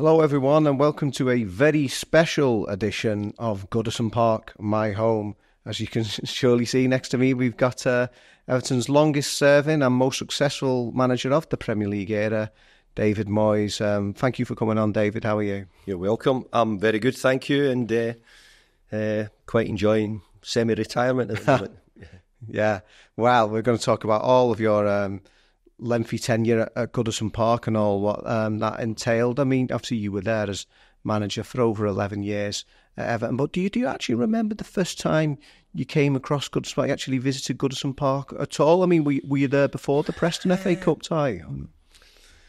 Hello everyone and welcome to a very special edition of Goodison Park, my home. As you can surely see next to me, we've got Everton's longest serving and most successful manager of the Premier League era, David Moyes. Thank you for coming on, David. How are you? You're welcome. I'm very good, thank you, and quite enjoying semi-retirement at the moment. Yeah, well, we're going to talk about all of your lengthy tenure at Goodison Park and all what that entailed. I mean, obviously you were there as manager for over 11 years at Everton, but do you actually remember the first time you came across Goodison Park, you actually visited Goodison Park at all? I mean, were you there before the Preston FA Cup tie?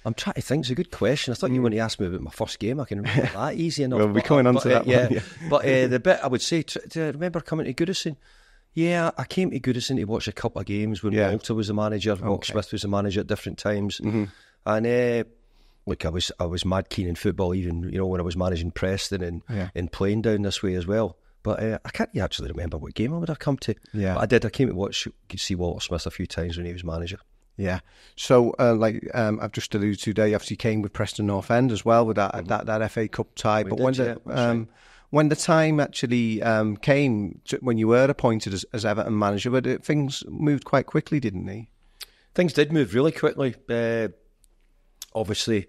I'm trying to think. It's a good question. I thought you were going to ask me about my first game. I can remember that easy enough. Well, we'll be coming on to that one. Yeah. But the bit I would say, do I remember coming to Goodison? Yeah, I came to Goodison to watch a couple of games when Walter was the manager, Walter Smith was the manager at different times. Mm-hmm. And look, I was mad keen in football, even when I was managing Preston and playing down this way as well. But I can't actually remember what game I would have come to. Yeah, but I did. I came to see Walter Smith a few times when he was manager. Yeah. So, I've just alluded to today, obviously came with Preston North End as well with that FA Cup tie. But when the time actually came, when you were appointed as Everton manager, things moved quite quickly, didn't they? Things did move really quickly. Obviously,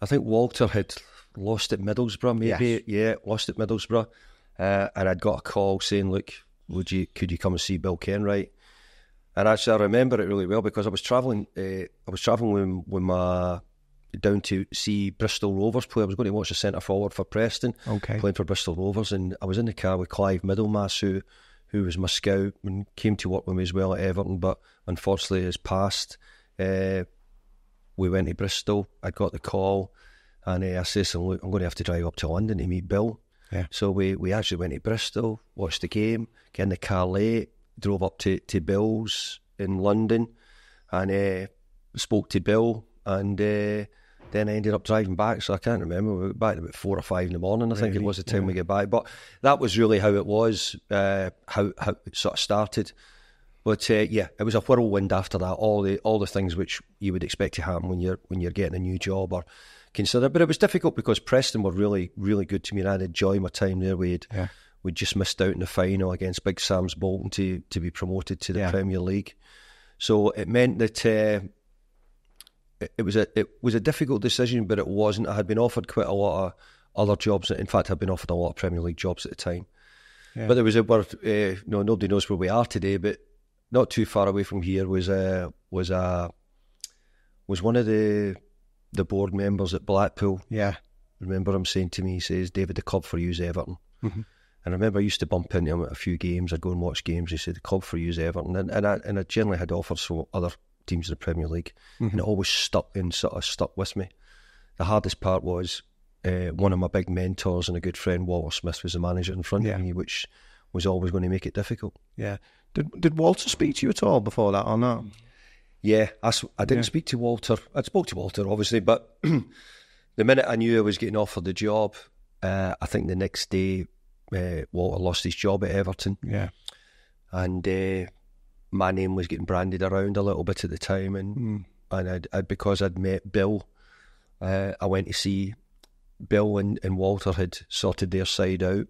I think Walter had lost at Middlesbrough, maybe. Yes. Yeah, lost at Middlesbrough. And I'd got a call saying, look, could you come and see Bill Kenwright? And actually, I remember it really well because I was travelling. With my down to see Bristol Rovers play. I was going to watch the centre forward for Preston, playing for Bristol Rovers, and I was in the car with Clive Middlemass, who was my scout and came to work with me as well at Everton, but unfortunately has passed. We went to Bristol. I got the call, and I said, look, I'm going to have to drive up to London to meet Bill. Yeah. So we actually went to Bristol, watched the game, got in the car late, drove up to Bill's in London, and spoke to Bill, and then I ended up driving back. So I can't remember. We went back at about 4 or 5 in the morning. I think it was the time we get back. But that was really how it was, how it sort of started. But it was a whirlwind after that. All the things which you would expect to happen when you're getting a new job or consider. But it was difficult because Preston were really, really good to me, and I'd enjoyed my time there. We'd just missed out in the final against Big Sam's Bolton to be promoted to the Premier League. So it meant that it was a difficult decision, but it wasn't. I had been offered quite a lot of other jobs. In fact, I'd been offered a lot of Premier League jobs at the time. Yeah. But there was nobody knows where we are today, but not too far away from here was one of the board members at Blackpool. Yeah. I remember him saying to me, he says, David, the club for you is Everton. Mm-hmm. And I remember I used to bump into him at a few games. I'd go and watch games. He said, the club for you is Everton. And I generally had offers from other teams in the Premier League, and it always stuck with me. The hardest part was one of my big mentors and a good friend, Walter Smith, was the manager in front of me, which was always going to make it difficult. Yeah. Did Walter speak to you at all before that or not? Yeah, I didn't speak to Walter. I spoke to Walter, obviously, but the minute I knew I was getting offered the job, I think the next day Walter lost his job at Everton. Yeah. And my name was getting branded around a little bit at the time, and because I'd met Bill, I went to see Bill, and Walter had sorted their side out,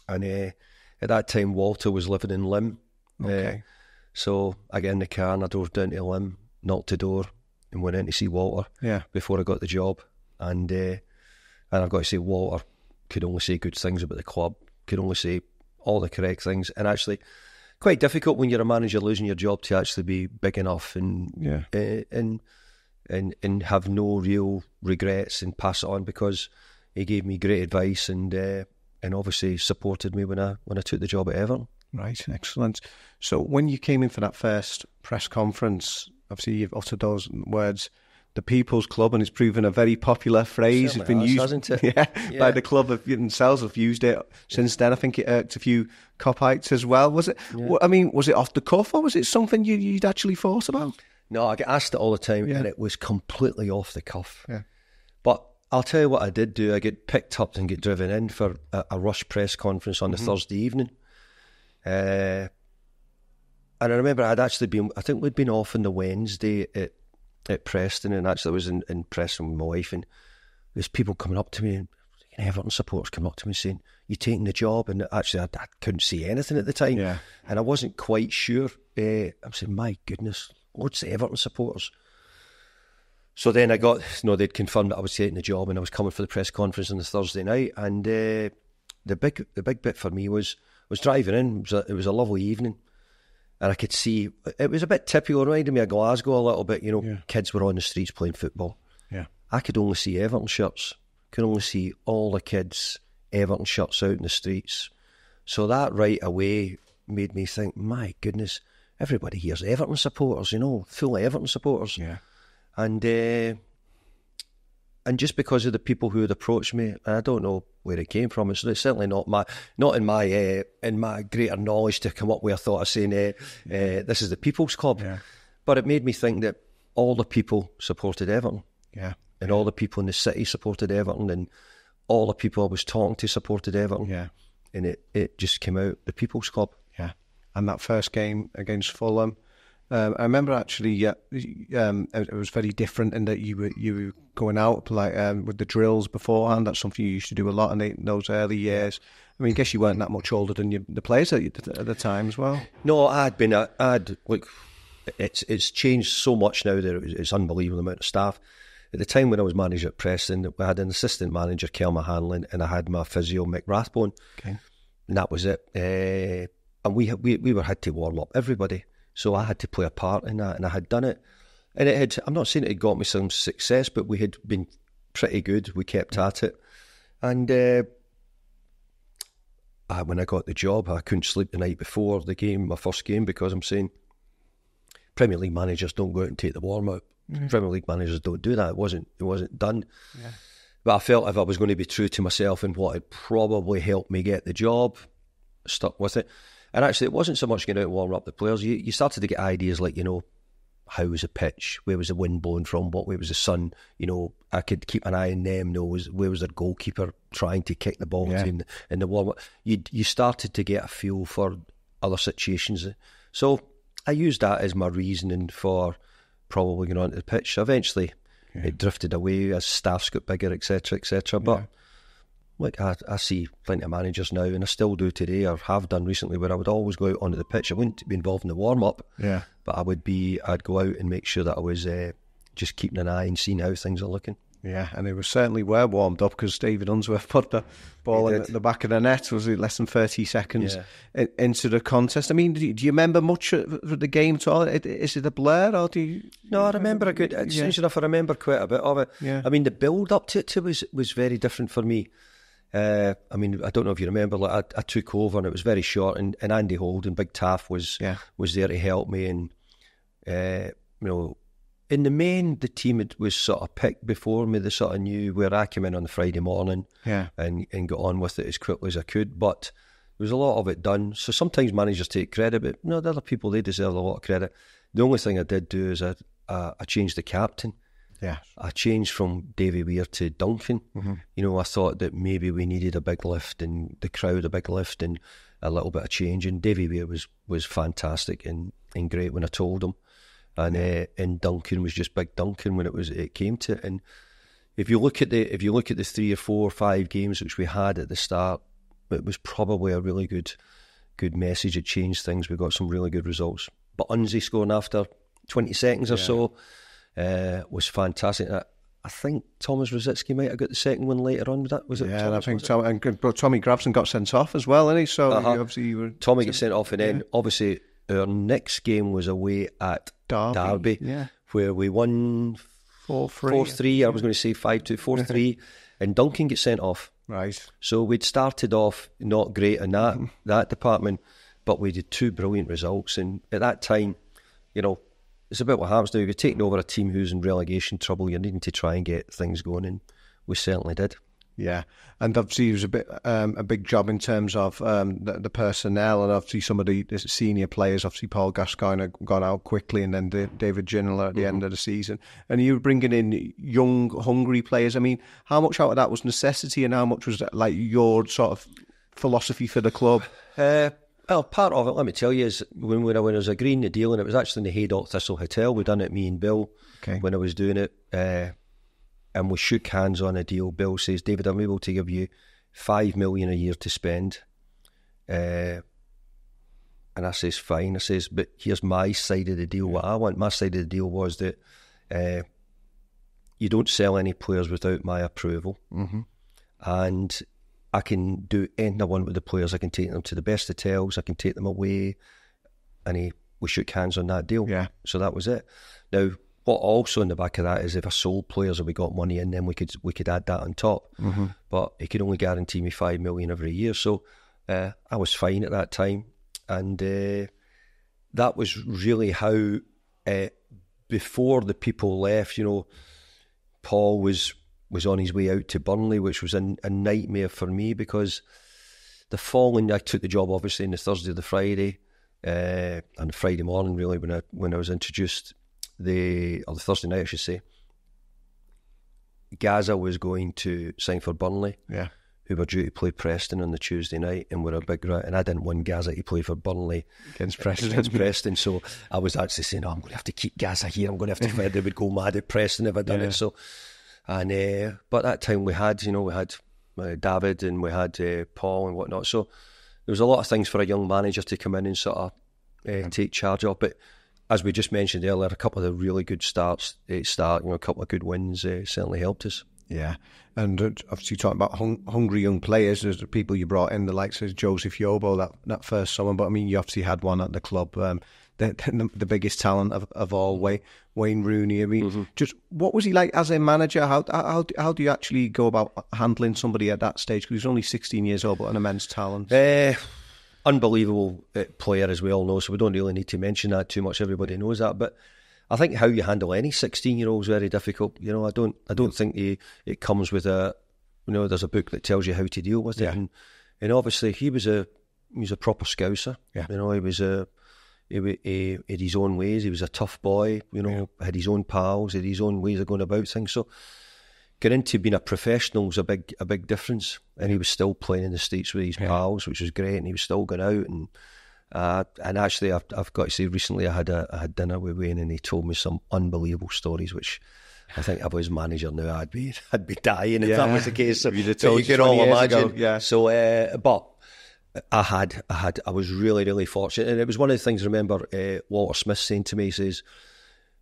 and at that time Walter was living in Lim. So I got in the car and I drove down to Lim, knocked the door, and went in to see Walter before I got the job, and I've got to say, Walter could only say good things about the club, could only say all the correct things, and actually quite difficult when you're a manager losing your job to actually be big enough and have no real regrets and pass it on, because he gave me great advice and obviously supported me when I took the job at Everton. Right, excellent. So when you came in for that first press conference, obviously you've uttered those words, the People's Club, and it's proven a very popular phrase. It's been used, hasn't it? By the club themselves. Have used it since then. I think it irked a few Copites as well. Was it? Yeah. I mean, was it off the cuff, or was it something you'd actually thought about? No, I get asked it all the time, and it was completely off the cuff. Yeah. But I'll tell you what I did do. I get picked up and get driven in for a rush press conference on the Thursday evening. And I remember I'd actually been, I think we'd been off on the Wednesday at Preston, and actually I was in Preston with my wife, and there's people coming up to me, and Everton supporters coming up to me saying, "You taking the job?" And actually, I couldn't see anything at the time, and I wasn't quite sure. I'm saying, "My goodness, loads of Everton supporters." So then I got, they'd confirmed that I was taking the job, and I was coming for the press conference on the Thursday night. And the big bit for me was driving in. It was a lovely evening, and I could see it was a bit typical. It reminded me of Glasgow a little bit. Kids were on the streets playing football. Yeah, I could only see Everton shirts. Could only see all the kids' Everton shirts out in the streets. So that right away made me think, my goodness, everybody here's Everton supporters, full Everton supporters. Yeah. And just because of the people who had approached me, I don't know where it came from. It's certainly not in my greater knowledge to come up with a thought of saying this is the People's Club. Yeah. But it made me think that all the people supported Everton. Yeah. And all the people in the city supported Everton, and all the people I was talking to supported Everton. Yeah. And it just came out, the People's Club. Yeah. And that first game against Fulham, I remember actually it was very different in that you were going out with the drills beforehand. That's something you used to do a lot in those early years. I mean, I guess you weren't that much older than the players at the time as well. No, it's changed so much now that it's unbelievable amount of staff. At the time when I was manager at Preston, we had an assistant manager, Kelma Hanlon, and I had my physio, Mick Rathbone. Okay. And that was it. And we were had to warm up everybody. So I had to play a part in that, and I had done it. And I'm not saying it had got me some success, but we had been pretty good. We kept at it. And when I got the job, I couldn't sleep the night before the game, my first game, because I'm saying Premier League managers don't go out and take the warm-up. Mm-hmm. Premier League managers don't do that. It wasn't done. Yeah. But I felt if I was going to be true to myself and what had probably helped me get the job, stuck with it. And actually, it wasn't so much getting out and warming up the players. You started to get ideas like, how was the pitch? Where was the wind blowing from? What way was the sun? I could keep an eye on them. Where was their goalkeeper trying to kick the ball in the warm-up? You started to get a feel for other situations. So I used that as my reasoning for probably going onto the pitch. Eventually, it drifted away as staffs got bigger, etc., etc. But look, I see plenty of managers now, and I still do today, or have done recently, where I would always go out onto the pitch. I wouldn't be involved in the warm-up, but I'd go out and make sure that I was just keeping an eye and seeing how things are looking. Yeah, and they certainly were warmed up, because David Unsworth put the ball in the back of the net. Was it less than 30 seconds into the contest? I mean, do you remember much of the game at all? Is it a blur, or do you? No, I remember a good. Strange enough, I remember quite a bit of it. Yeah. I mean, the build up to it was very different for me. I mean, I don't know if you remember. Like, I took over, and it was very short, and Andy Holden, Big Taff, was there to help me, and in the main, the team was sort of picked before me. They sort of knew where I came in on the Friday morning and got on with it as quickly as I could. But there was a lot of it done. So sometimes managers take credit, but the other people, they deserve a lot of credit. The only thing I did do is I changed the captain. Yeah, I changed from Davy Weir to Duncan. Mm-hmm. I thought that maybe we needed a big lift, and the crowd a big lift, and a little bit of change. And Davy Weir was fantastic and great when I told him. And Duncan was just big Duncan when it came to it. And if you look at the 3 or 4 or 5 games which we had at the start, it was probably a really good message. It changed things. We got some really good results. But Unzi scoring after 20 seconds or so was fantastic. I think Thomas Rosicki might have got the second one later on. Was it? Yeah, Thomas, and I think Tommy Grabson got sent off as well, didn't he? So obviously you were Tommy got sent off, and then obviously our next game was away at Derby, where we won 4-3. I was going to say 5-2, 4-3, and Duncan gets sent off. Right. So we'd started off not great in that department, but we did 2 brilliant results. And at that time, it's a bit what happens now. If you're taking over a team who's in relegation trouble, you're needing to try and get things going, and we certainly did. Yeah, and obviously it was a big job in terms of the personnel, and obviously some of the senior players. Obviously Paul Gascoigne had gone out quickly, and then David Ginola at the end of the season. And you were bringing in young, hungry players. I mean, how much out of that was necessity, and how much was like your sort of philosophy for the club? Well, part of it, let me tell you, is when I was agreeing the deal, and it was actually in the Haydock Thistle Hotel. We done it, me and Bill, when I was doing it. and we shook hands on a deal. Bill says, David, I'm able to give you $5 million a year to spend. And I says, fine. I says, but here's my side of the deal. What I want, my side of the deal was that you don't sell any players without my approval. And I can do anything I want with the players. I can take them to the best hotels. I can take them away. And we shook hands on that deal. Yeah. So that was it. Now, what also in the back of that is if I sold players or we got money in, then we could add that on top. But he could only guarantee me $5 million every year. So I was fine at that time. And that was really how, before the people left, Paul was on his way out to Burnley, which was a nightmare for me because the following, I took the job obviously on the Thursday or the Friday, and the Friday morning really when I was introduced, or the Thursday night I should say, Gaza was going to sign for Burnley, who were due to play Preston on the Tuesday night, and were a big and I didn't want Gaza to play for Burnley against Preston. So I was actually saying, I'm going to have to keep Gaza here. I'm going to have to find they would go mad at Preston if I'd done it. So, and but that time we had David and we had Paul and whatnot. So there was a lot of things for a young manager to come in and sort of take charge of. But as we just mentioned earlier, a couple of the really good a couple of good wins certainly helped us. Yeah, and obviously talking about hungry young players, there's the people you brought in, the likes of Joseph Yobo that first summer, but I mean you obviously had one at the club, the biggest talent of all, Wayne Rooney. I mean, just what was he like as a manager? How do you actually go about handling somebody at that stage? Because he's only 16 years old, but an immense talent. Unbelievable player, as we all know, so we don't really need to mention that too much. Everybody knows that, but I think how you handle any 16-year-old is very difficult. I don't think it comes with there's a book that tells you how to deal with it. And obviously he was a proper Scouser. Yeah. He had his own ways. He was a tough boy. Had his own pals, had his own ways of going about things. So getting into being a professional was a big difference. And he was still playing in the States with his pals, which was great. And he was still going out and actually, I've got to say, recently I had dinner with Wayne, and he told me some unbelievable stories, which I think if I was manager now, I'd be dying if that was the case. So you can all imagine. Ago, So, but I was really, really fortunate, and it was one of the things I remember Walter Smith saying to me. He says,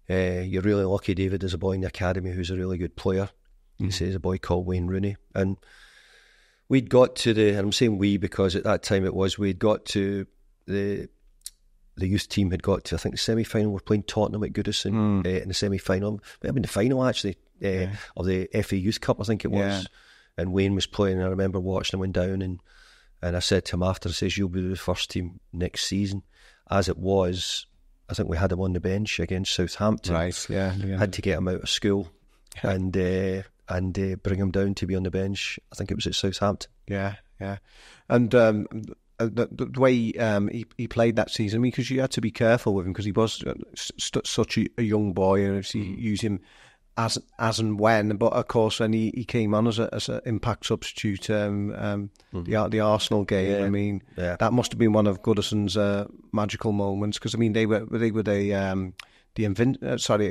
"You're really lucky, David. There's a boy in the academy who's a really good player." He says, a boy called Wayne Rooney, and we'd got to and I'm saying we because at that time we'd got to. The youth team had got to, I think, the semi-final. We're playing Tottenham at Goodison in the semi-final. But I mean, the final actually of the FA Youth Cup, I think it was. Yeah. And Wayne was playing, and I remember watching him went down, and I said to him after, I says, "You'll be the first team next season." As it was, I think we had him on the bench against Southampton. Right, yeah. Had to get him out of school and bring him down to be on the bench. I think it was at Southampton. Yeah. And the way he played that season, because you had to be careful with him because he was such a young boy, and obviously use him as and when. But of course, when he came on as an impact substitute, the Arsenal game. I mean, that must have been one of Goodison's magical moments, because I mean they were it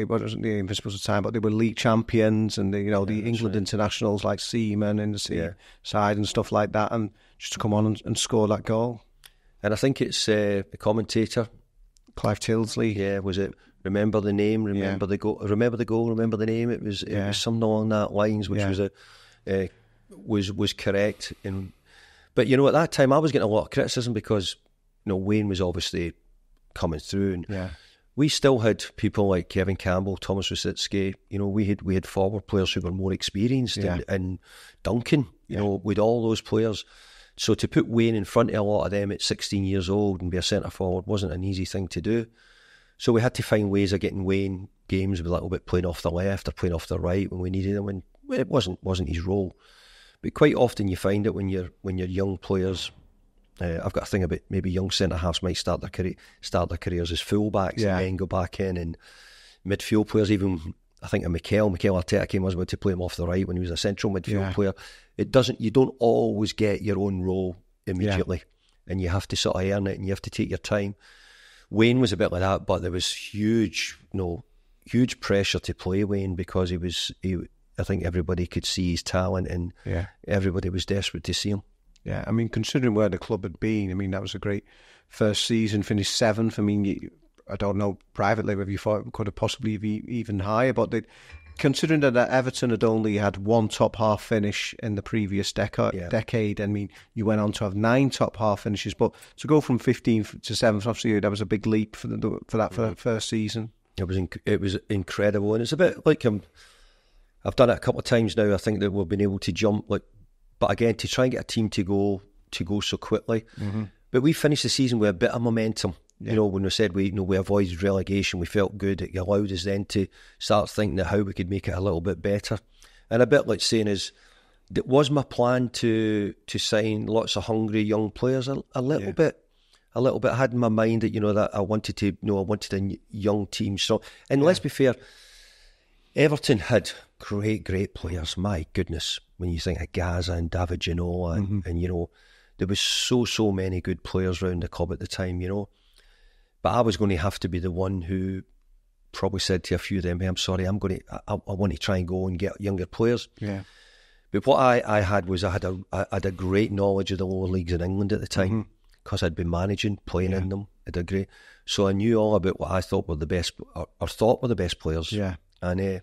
wasn't the Invincibles at the time, but they were league champions, and the England internationals like Seaman in the side and stuff like that, and just to come on and score that goal. And I think it's the commentator, Clive Tildesley. Yeah, was it? Remember the name, remember the goal, remember the goal, remember the name. It was something along that lines, which was correct. But at that time I was getting a lot of criticism because Wayne was obviously coming through, and we still had people like Kevin Campbell, Thomas Rosicki. We had forward players who were more experienced, and Duncan. With all those players. So to put Wayne in front of a lot of them at 16 years old and be a centre forward wasn't an easy thing to do. So we had to find ways of getting Wayne games with a little bit playing off the left or playing off the right when we needed him. And it wasn't his role. But quite often you find it when you're young players. I've got a thing about maybe young centre halves might start their careers as full-backs and then go back in, and midfield players, even I think of Mikel Arteta came was about to play him off the right when he was a central midfield player. You don't always get your own role immediately, and you have to sort of earn it, and you have to take your time. Wayne was a bit like that, but there was huge pressure to play Wayne because he I think everybody could see his talent, and everybody was desperate to see him. Yeah, I mean, considering where the club had been, I mean, that was a great first season, finished 7th. I mean, I don't know privately whether you thought it could have possibly be even higher, but considering that Everton had only had 1 top half finish in the previous decade, I mean, you went on to have 9 top half finishes, but to go from 15th to 7th, obviously that was a big leap for that first season. It was incredible, and it's a bit like I've done it a couple of times now. I think that we've been able to jump, but again, to try and get a team to go so quickly. Mm-hmm. But we finished the season with a bit of momentum. Yeah. When we said we avoided relegation, we felt good. It allowed us then to start thinking of how we could make it a little bit better. And a bit like saying it was my plan to sign lots of hungry young players a little bit. I had in my mind that that I wanted a young team. So, and let's be fair, Everton had great players. My goodness, when you think of Gaza and David Ginola, and there was so many good players around the club at the time. But I was going to have to be the one who probably said to a few of them, "Hey, I'm sorry, I want to try and go and get younger players." Yeah. But what I had was I had a great knowledge of the lower leagues in England at the time, because I'd been managing, playing in them. I did great, so I knew all about what I thought were the best, or thought were the best players. Yeah. And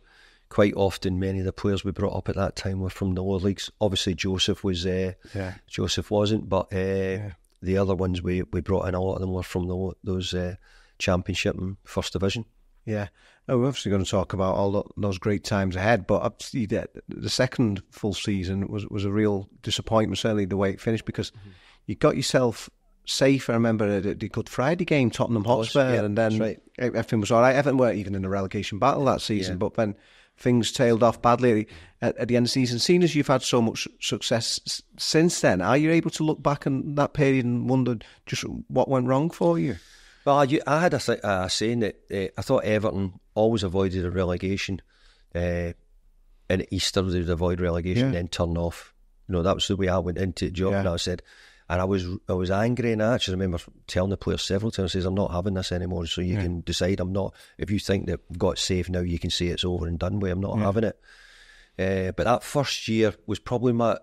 quite often, many of the players we brought up at that time were from the lower leagues. Obviously, Joseph was Joseph wasn't, but the other ones we brought in, a lot of them were from those Championship and First Division. Yeah. We're obviously going to talk about all those great times ahead, but obviously the second full season was a real disappointment, certainly the way it finished, because you got yourself safe. I remember the Good Friday game, Tottenham Hotspur, and then everything was all right. Everton weren't even in a relegation battle that season, but then things tailed off badly at the end of the season. Seeing as you've had so much success since then, are you able to look back on that period and wonder just what went wrong for you? Well, I had a saying that I thought Everton always avoided a relegation. And at Easter they would avoid relegation and then turn off. That was the way I went into the job, and I said... And I was angry, and I actually remember telling the players several times, "I'm not having this anymore, so you can decide. I'm not. If you think that we've got safe now, you can say it's over and done with. I'm not having it." But that first year was probably my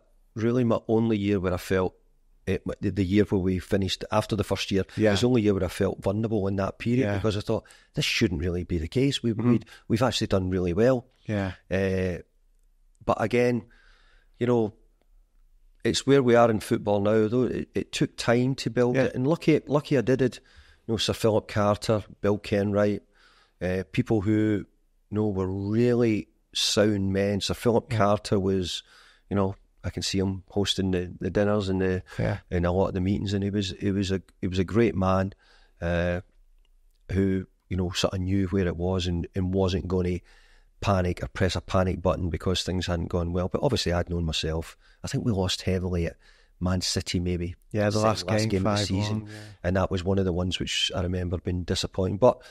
only year where I felt the year where we finished after the first year. It was the only year where I felt vulnerable in that period, because I thought this shouldn't really be the case. We've actually done really well. Yeah. But again, it's where we are in football now, though. It took time to build it, and lucky I did it. Sir Philip Carter, Bill Kenwright, people who were really sound men. Sir Philip Carter was, I can see him hosting the dinners and and a lot of the meetings, and he was a great man who sort of knew where it was and wasn't going to panic or press a panic button because things hadn't gone well. But obviously I'd known myself. I think we lost heavily at Man City, maybe. Yeah, the last game of the season. And that was one of the ones which I remember being disappointing. But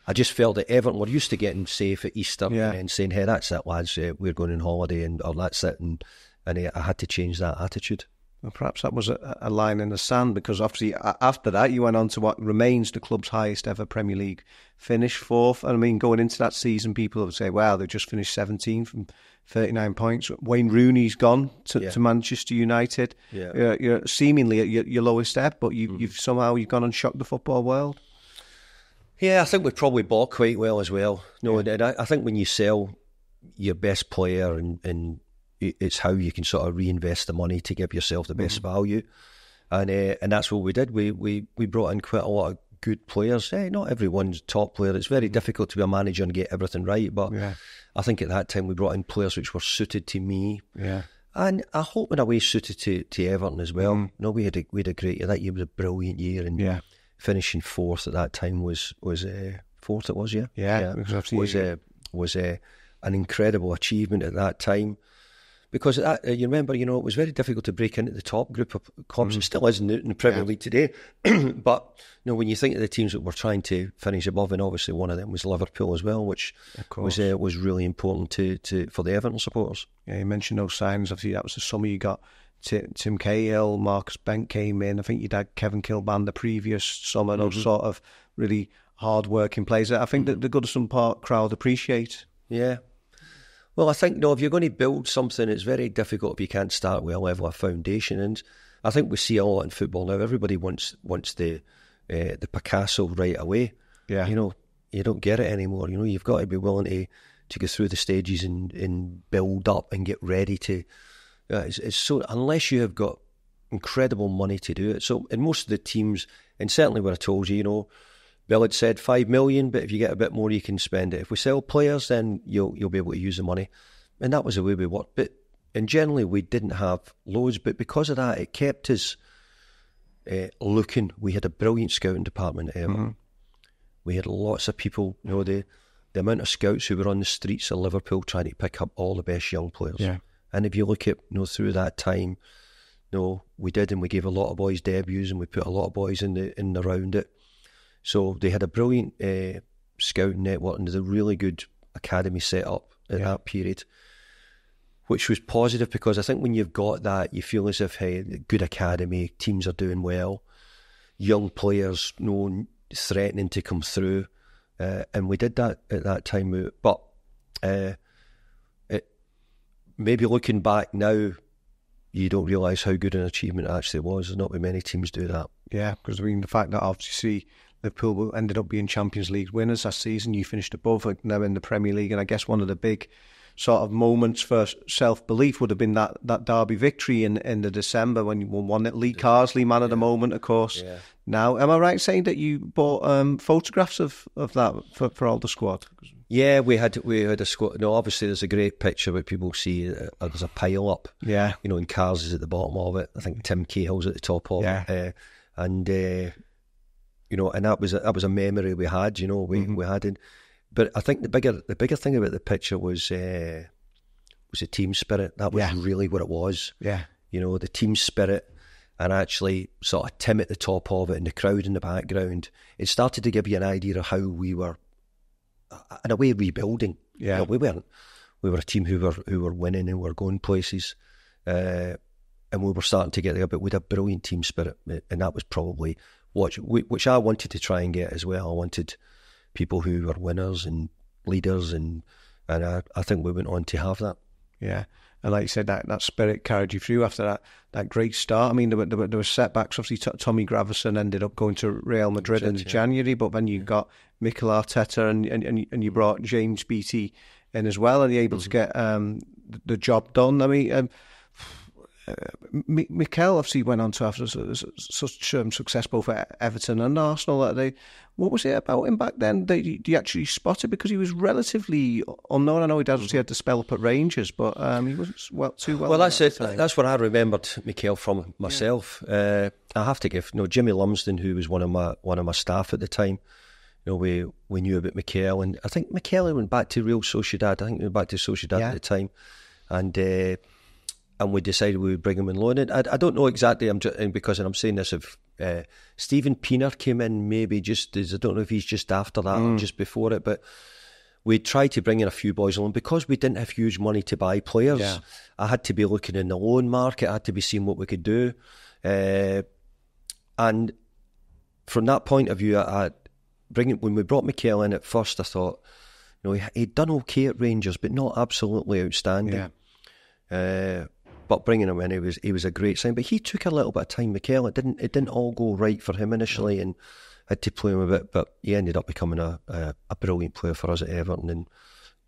I just felt that Everton were used to getting safe at Easter and then saying, "Hey, that's it, lads, we're going on holiday," or "That's it." And I had to change that attitude. Well, perhaps that was a line in the sand, because obviously after that you went on to what remains the club's highest ever Premier League finish, 4th. And I mean, going into that season, people would say, "Wow, they just finished 17th from 39 points. Wayne Rooney's gone to Manchester United. Yeah. You're seemingly at your lowest ebb, but you've somehow gone and shocked the football world." Yeah, I think we probably bought quite well as well. And I think when you sell your best player and it's how you can sort of reinvest the money to give yourself the best value, and that's what we did. We brought in quite a lot of good players. Not everyone's top player. It's very difficult to be a manager and get everything right, but I think at that time we brought in players which were suited to me. Yeah, and I hope in a way suited to Everton as well. We had a great year. That year was a brilliant year, and finishing 4th at that time was 4th. It was was an incredible achievement at that time. Because you remember, it was very difficult to break into the top group of clubs. It still is in the Premier League today. But when you think of the teams that were trying to finish above, and obviously one of them was Liverpool as well, which was really important for the Everton supporters. Yeah, you mentioned those signings. Obviously, that was the summer you got Tim Cahill, Marcus Bent came in. I think you'd had Kevin Kilbane the previous summer. Those sort of really hard-working players that I think that the Goodison Park crowd appreciate. Yeah. Well, I think, no, if you're going to build something, it's very difficult if you can't start with a level of foundation. And I think we see a lot in football now. Everybody wants the Picasso right away. Yeah. You know, you don't get it anymore. You know, you've got to be willing to go through the stages and build up and get ready to. It's so, unless you have got incredible money to do it. So in most of the teams, and certainly what I told you, you know, Bill had said 5 million, but if you get a bit more, you can spend it. If we sell players, then you'll be able to use the money. And that was the way we worked. And generally, we didn't have loads, but because of that, it kept us looking. We had a brilliant scouting department at Everton. Mm-hmm. We had lots of people, you know, the amount of scouts who were on the streets of Liverpool trying to pick up all the best young players. Yeah. And if you look at, you know, through that time, you know, we did, and we gave a lot of boys debuts, and we put a lot of boys in around it. So they had a brilliant scouting network, and there's a really good academy set up at that period, which was positive, because I think when you've got that, you feel as if, hey, good academy, teams are doing well, young players, you know, threatening to come through, and we did that at that time. But maybe looking back now, you don't realise how good an achievement it actually was. There's not very many teams do that. Yeah, because I mean, the fact that obviously Liverpool ended up being Champions League winners that season, you finished above them in the Premier League, and I guess one of the big sort of moments for self-belief would have been that Derby victory in the December when you won it. Lee Carsley, man of the moment, of course. Yeah. Now, am I right saying that you bought photographs of that for all the squad? Yeah, we had a squad. No, obviously there's a great picture where people see there's a pile up. Yeah, you know, and Cars is at the bottom of it. I think Tim Cahill's at the top of it. And you know, and that was a memory we had. You know, we had it. But I think the bigger thing about the picture was the team spirit. That was really what it was. Yeah, you know, the team spirit, and actually sort of Tim at the top of it and the crowd in the background. It started to give you an idea of how we were, in a way, rebuilding. Yeah, you know, we were a team who were winning and were going places, and we were starting to get there. But we had a brilliant team spirit, and that was probably which I wanted to try and get as well. I wanted people who were winners and leaders, and I think we went on to have that. Yeah, and like you said, that spirit carried you through after that great start. I mean, there were setbacks. Obviously, Tommy Gravison ended up going to Real Madrid in January, but then you got Mikel Arteta and you brought James Beattie in as well, and you're able to get the job done. I mean, Mikel obviously went on to have such success both at Everton and Arsenal. What was it about him back then that you actually spotted? Because he was relatively unknown. I know he obviously had to spell up at Rangers, but he wasn't too well. Well, that's it. That's what I remembered Mikel from myself. I have to give, Jimmy Lumsden, who was one of my staff at the time. We knew about Mikel, and I think Mikel went back to Real Sociedad. I think he went back to Sociedad at the time, and we decided we would bring him in loan. And I don't know exactly, because I'm saying this, if Stephen Pienaar came in maybe just as, I don't know if he's just after that or just before it, but we tried to bring in a few boys along. Because we didn't have huge money to buy players, I had to be looking in the loan market, I had to be seeing what we could do. And from that point of view, when we brought Mikel in at first, I thought, he'd done okay at Rangers, but not absolutely outstanding. But bringing him in, he was a great sign. But he took a little bit of time, Mikel. It didn't all go right for him initially, and had to play him a bit. But he ended up becoming a brilliant player for us at Everton, and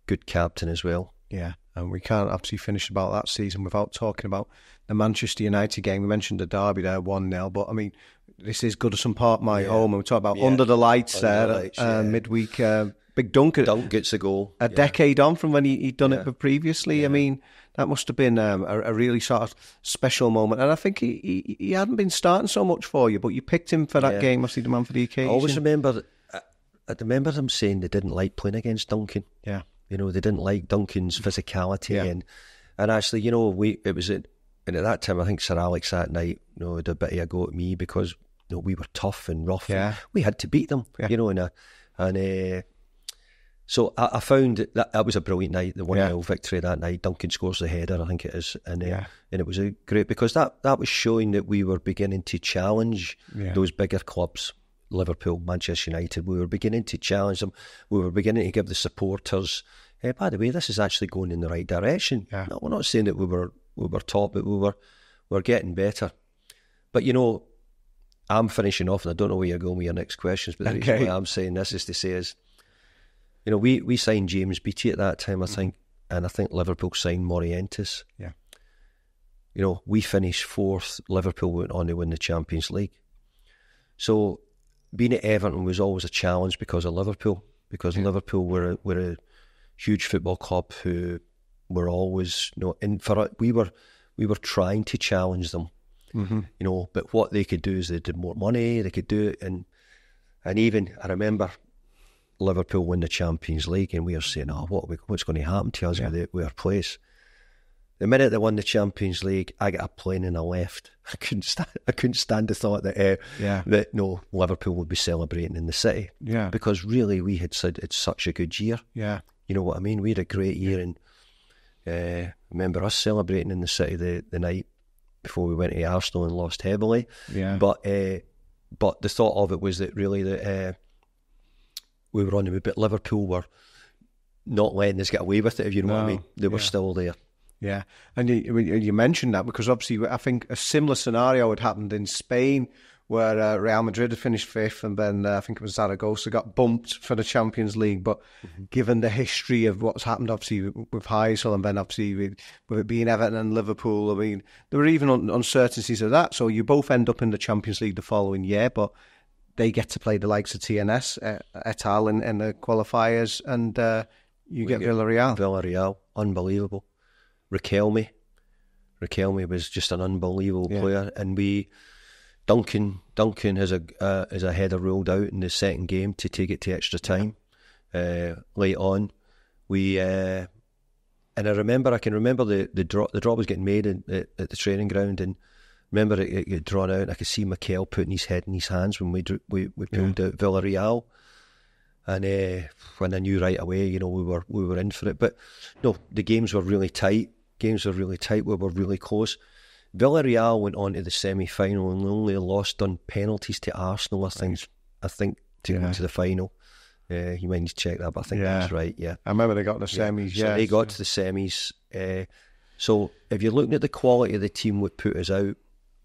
good captain as well. Yeah, and we can't actually finish about that season without talking about the Manchester United game. We mentioned the derby there, 1-0, but I mean, this is Goodison Park, my home, and we talk about under the lights midweek. Big Dunk gets a goal. A decade on from when he'd done it previously. I mean, that must have been a really sort of special moment. And I think he hadn't been starting so much for you, but you picked him for that game, obviously the man for the occasion. I always remember, I remember them saying they didn't like playing against Duncan. Yeah. They didn't like Duncan's physicality. And actually, it was and at that time, I think Sir Alex that night, had a bit of a go at me because we were tough and rough. Yeah. And we had to beat them, so I found that was a brilliant night, the 1-0 victory that night. Duncan scores the header, I think it is. And it was great because that was showing that we were beginning to challenge those bigger clubs. Liverpool, Manchester United. We were beginning to challenge them. We were beginning to give the supporters, by the way, this is actually going in the right direction. Yeah. No, we're not saying that we were top, but we were getting better. But I'm finishing off, and I don't know where you're going with your next questions, but the reason why I'm saying this is to say is, we signed James Beattie at that time, I think, and I think Liverpool signed Morientes. Yeah. We finished 4th. Liverpool went on to win the Champions League. So being at Everton was always a challenge because of Liverpool. Because Liverpool were a huge football club who were always, and for us, we were trying to challenge them. But what they could do is they did more money. They could do it, and even I remember Liverpool win the Champions League, and we were saying, what's going to happen to us with our place? The minute they won the Champions League, I got a plane and I left. I couldn't stand the thought that Liverpool would be celebrating in the city. Yeah. Because really we had said it's such a good year. Yeah. You know what I mean? We had a great year, and remember us celebrating in the city the night before we went to Arsenal and lost heavily. Yeah. But the thought of it was that really that we were on the move, but Liverpool were not letting us get away with it, if you know what I mean. They were still there. Yeah, and you mentioned that because obviously I think a similar scenario had happened in Spain where Real Madrid had finished 5th, and then I think it was Zaragoza got bumped for the Champions League. But given the history of what's happened, obviously with Heysel, and then obviously with it being Everton and Liverpool, I mean, there were even uncertainties of that. So you both end up in the Champions League the following year, but they get to play the likes of TNS, et al. in the qualifiers, and you get Villarreal. Villarreal, unbelievable. Riquelme was just an unbelievable player, and Duncan has a header ruled out in the second game to take it to extra time. Late on, and I can remember the draw was getting made at the training ground, and remember it get drawn out. I could see Mikel putting his head in his hands when we pulled out Villarreal. And when I knew right away, we were in for it. But no, the games were really tight. We were really close. Villarreal went on to the semi-final and only lost on penalties to Arsenal, I think to go to the final. You might need to check that, but I think that's right, yeah. I remember they got to the semis, So they got to the semis. So if you're looking at the quality of the team, would put us out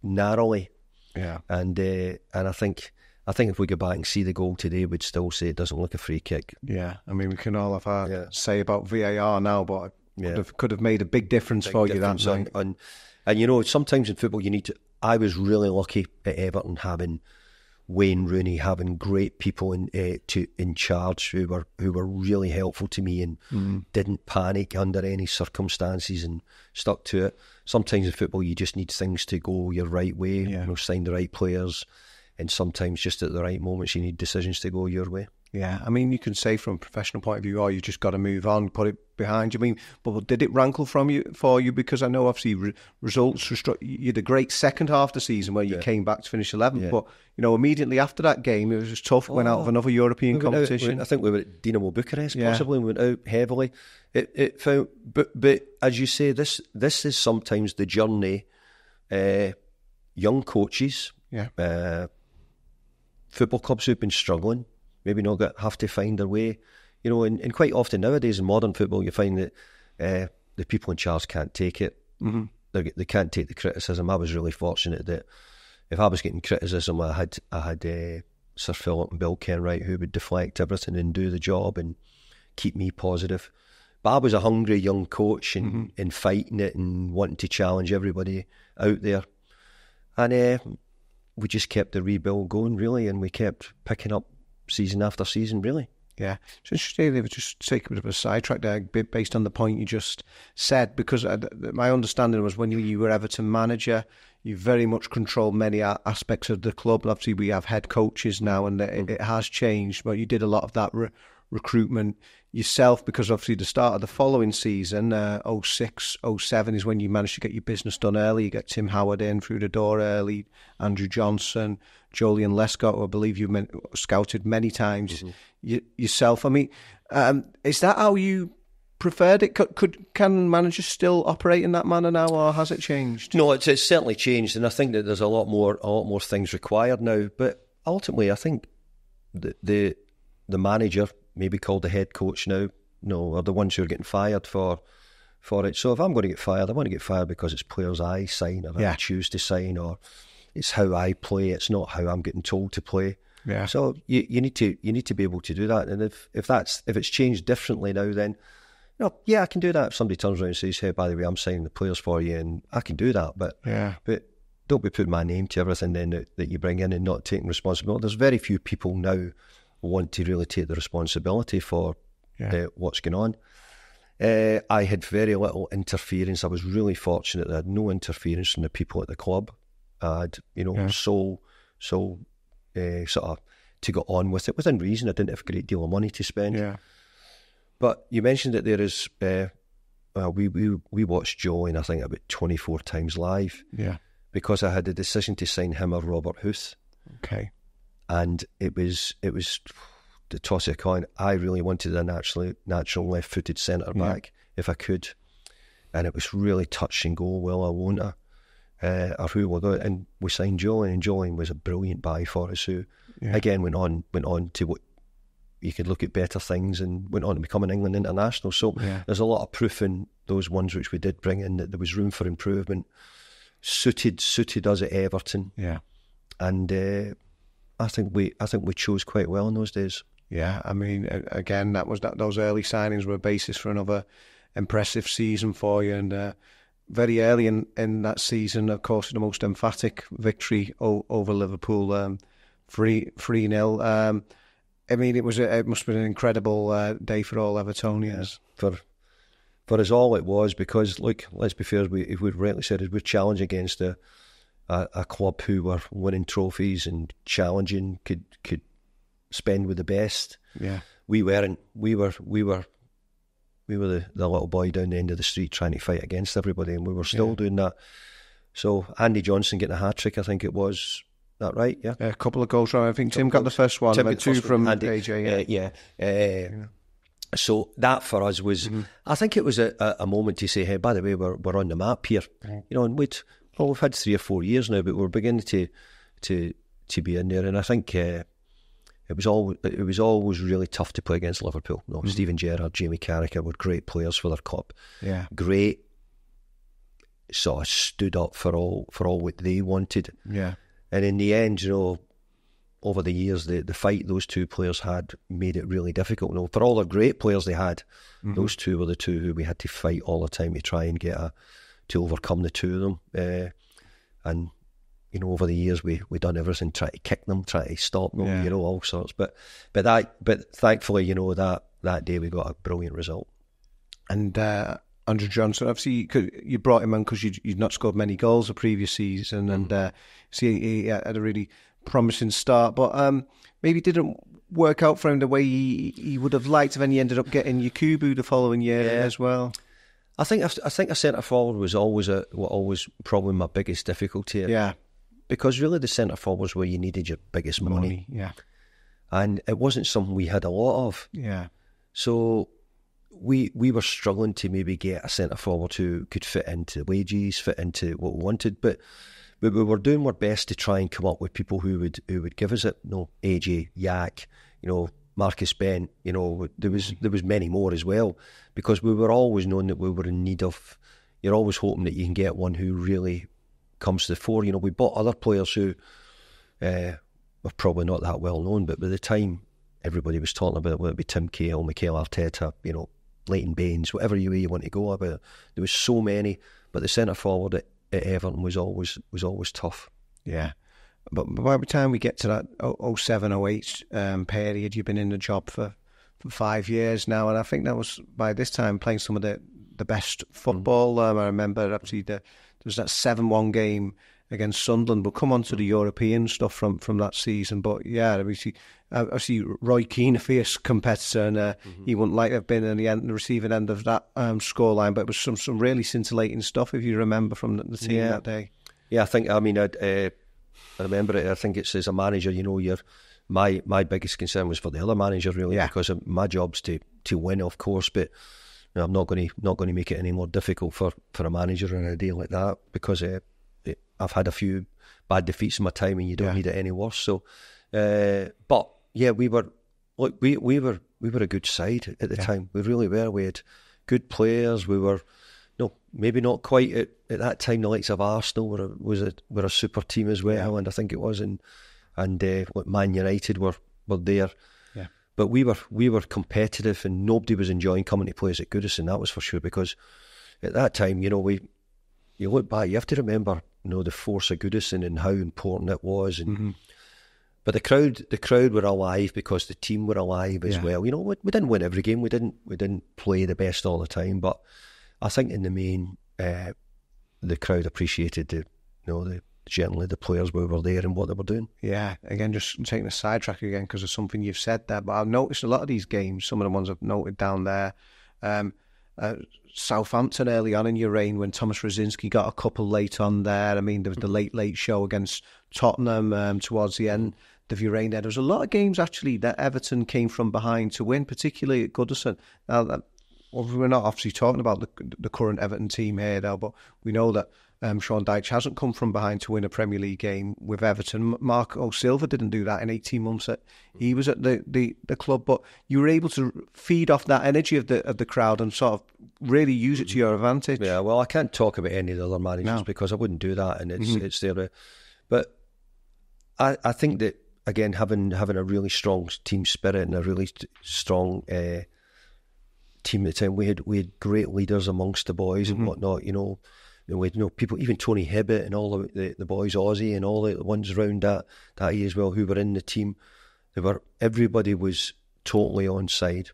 narrowly. Yeah. And I think if we go back and see the goal today, we'd still say it doesn't look a free kick. Yeah, I mean, we can all have our say about VAR now, but could have made a big difference for you that night. And sometimes in football I was really lucky at Everton having Wayne Rooney, having great people in charge who were really helpful to me and didn't panic under any circumstances and stuck to it. Sometimes in football you just need things to go your right way, sign the right players, and sometimes just at the right moments you need decisions to go your way. Yeah, I mean, you can say from a professional point of view, you just got to move on, put it behind you. I mean, but did it rankle for you? Because I know obviously results you had a great second half of the season where you came back to finish 11th, but immediately after that game it was just tough. Went out of another European competition. I think we were at Dinamo Bucharest, possibly. We went out heavily. It found, but as you say, this is sometimes the journey. Young coaches, football clubs who've been struggling, maybe have to find their way, and quite often nowadays in modern football you find that the people in charge can't take it. They can't take the criticism. I was really fortunate that if I was getting criticism, I had Sir Philip and Bill Kenwright who would deflect everything and do the job and keep me positive. But I was a hungry young coach and fighting it and wanting to challenge everybody out there, and we just kept the rebuild going, really, and we kept picking up season after season, really. Yeah. So interesting, just take a bit of a sidetrack there, based on the point you just said, because my understanding was when you were Everton manager, you very much controlled many aspects of the club. Obviously, we have head coaches now, and it has changed, but you did a lot of that recruitment yourself, because obviously the start of the following season, 06-07, is when you managed to get your business done early. You get Tim Howard in through the door early, Andrew Johnson, Jolyon Lescott, who I believe you scouted many times yourself. I mean, is that how you preferred it? Can managers still operate in that manner now, or has it changed? No, it's certainly changed, and I think that there's a lot more things required now. But ultimately, I think the manager, maybe called the head coach now, are the ones who are getting fired for it. So if I'm going to get fired, I want to get fired because it's players I sign or I choose to sign, or it's how I play. It's not how I'm getting told to play. Yeah. So you need to be able to do that. And if it's changed differently now, then I can do that. If somebody turns around and says, "Hey, by the way, I'm signing the players for you," and I can do that. But don't be putting my name to everything then that you bring in and not taking responsibility. There's very few people now want to really take the responsibility for what's going on. I had very little interference. I was really fortunate that I had no interference from the people at the club. I had, so sort of to go on with it within reason. I didn't have a great deal of money to spend. Yeah. But you mentioned that there is. We watched Joey, I think, about 24 times live. Yeah. Because I had the decision to sign him or Robert Huth. Okay. And it was the toss of a coin. I really wanted a natural left-footed centre back if I could, and it was really touch and go. Will I, won't I? Or who will do it? And we signed Jolien, and Jolien was a brilliant buy for us. Who again went on to what you could look at better things, and went on to become an England international. So there's a lot of proof in those ones which we did bring in that there was room for improvement. Suited us at Everton. Yeah, and I think we chose quite well in those days. Yeah, I mean, again, those early signings were a basis for another impressive season for you, and very early in that season, of course, the most emphatic victory over Liverpool, 3-0. I mean, it must have been an incredible day for all Evertonians. For us all, it was, because, look, let's be fair, we've rightly said, we're challenging against a club who were winning trophies and challenging, could spend with the best. Yeah, we weren't. We were the little boy down the end of the street trying to fight against everybody, and we were still doing that. So Andy Johnson getting a hat-trick, I think it was. That right? Yeah, a couple of goals from. I think Tim got the first one, and two from Andy, AJ. So that for us was, I think it was a moment to say, hey, by the way, we're on the map here. And we've had 3 or 4 years now, but we're beginning to be in there. And I think it was always really tough to play against Liverpool. Steven Gerrard, Jamie Carragher were great players for their club. Yeah, great. Sort of stood up for all what they wanted. Yeah, and in the end, over the years, the fight those two players had made it really difficult. For all the great players they had, those two were the two who we had to fight all the time to try and to overcome the two of them. And over the years, we done everything, try to kick them, try to stop them, all sorts. But thankfully, that day we got a brilliant result. And Andrew Johnson, obviously, you brought him in because you'd not scored many goals the previous season, and he had a really promising start, but maybe didn't work out for him the way he would have liked, and then he ended up getting Yakubu the following year as well. I think a centre forward was always probably my biggest difficulty. Yeah, because really the centre forward was where you needed your biggest money. Yeah, and it wasn't something we had a lot of. Yeah, so we were struggling to maybe get a centre forward who could fit into wages, fit into what we wanted, but we were doing our best to try and come up with people who would give us it. AJ, Yak, Marcus Bent. There was many more as well, because we were always knowing that we were in need of. You're always hoping that you can get one who really comes to the fore. We bought other players who were probably not that well known, but by the time everybody was talking about it, whether it be Tim Cahill, Mikel Arteta, Leighton Baines, whatever you want to go about, there was so many. But the centre forward at Everton was always tough. Yeah, but by the time we get to that 07-08 period, you've been in the job for 5 years now, and I think that was by this time playing some of the best football. I remember actually there was that 7-1 game against Sunderland. We'll come on to the European stuff from that season, but yeah, obviously Roy Keane, a fierce competitor, and he wouldn't like to have been in the receiving end of that scoreline, but it was some really scintillating stuff, if you remember, from the team that day. Yeah, I remember it. I think it's, as a manager, my biggest concern was for the other manager, really, because my job's to win, of course, but I'm not going to make it any more difficult for a manager on a day like that, because I've had a few bad defeats in my time, and you don't need it any worse. So, but yeah, we were a good side at the time. We really were. We had good players. We were maybe not quite at that time the likes of Arsenal were a super team as well, and I think it was, and Man United were there. Yeah. But we were competitive, and nobody was enjoying coming to play us at Goodison, that was for sure, because at that time, you look back, you have to remember, the force of Goodison and how important it was, and but the crowd were alive because the team were alive as well. We didn't win every game, we didn't play the best all the time, but I think in the main, the crowd appreciated generally the players we were there and what they were doing. Yeah, again, just taking a sidetrack again because of something you've said there, but I've noticed a lot of these games, some of the ones I've noted down there, Southampton early on in your reign when Thomas Rosiński got a couple late on there. I mean, there was the late show against Tottenham towards the end of your reign there. There was a lot of games actually that Everton came from behind to win, particularly at Goodison. Now, we're not obviously talking about the current Everton team here though, but we know that Sean Dyche hasn't come from behind to win a Premier League game with Everton. Marco Silva didn't do that in 18 months that he was at the club, but you were able to feed off that energy of the crowd and sort of really use it to your advantage. Yeah, well, I can't talk about any of the other managers because I wouldn't do that, and it's there. But I think that, again, having a really strong team spirit and a really strong team at the time, we had great leaders amongst the boys and whatnot, we had people, even Tony Hibbett and all the boys, Ozzy and all the ones around that year as well, who were in the team. Everybody was totally on side,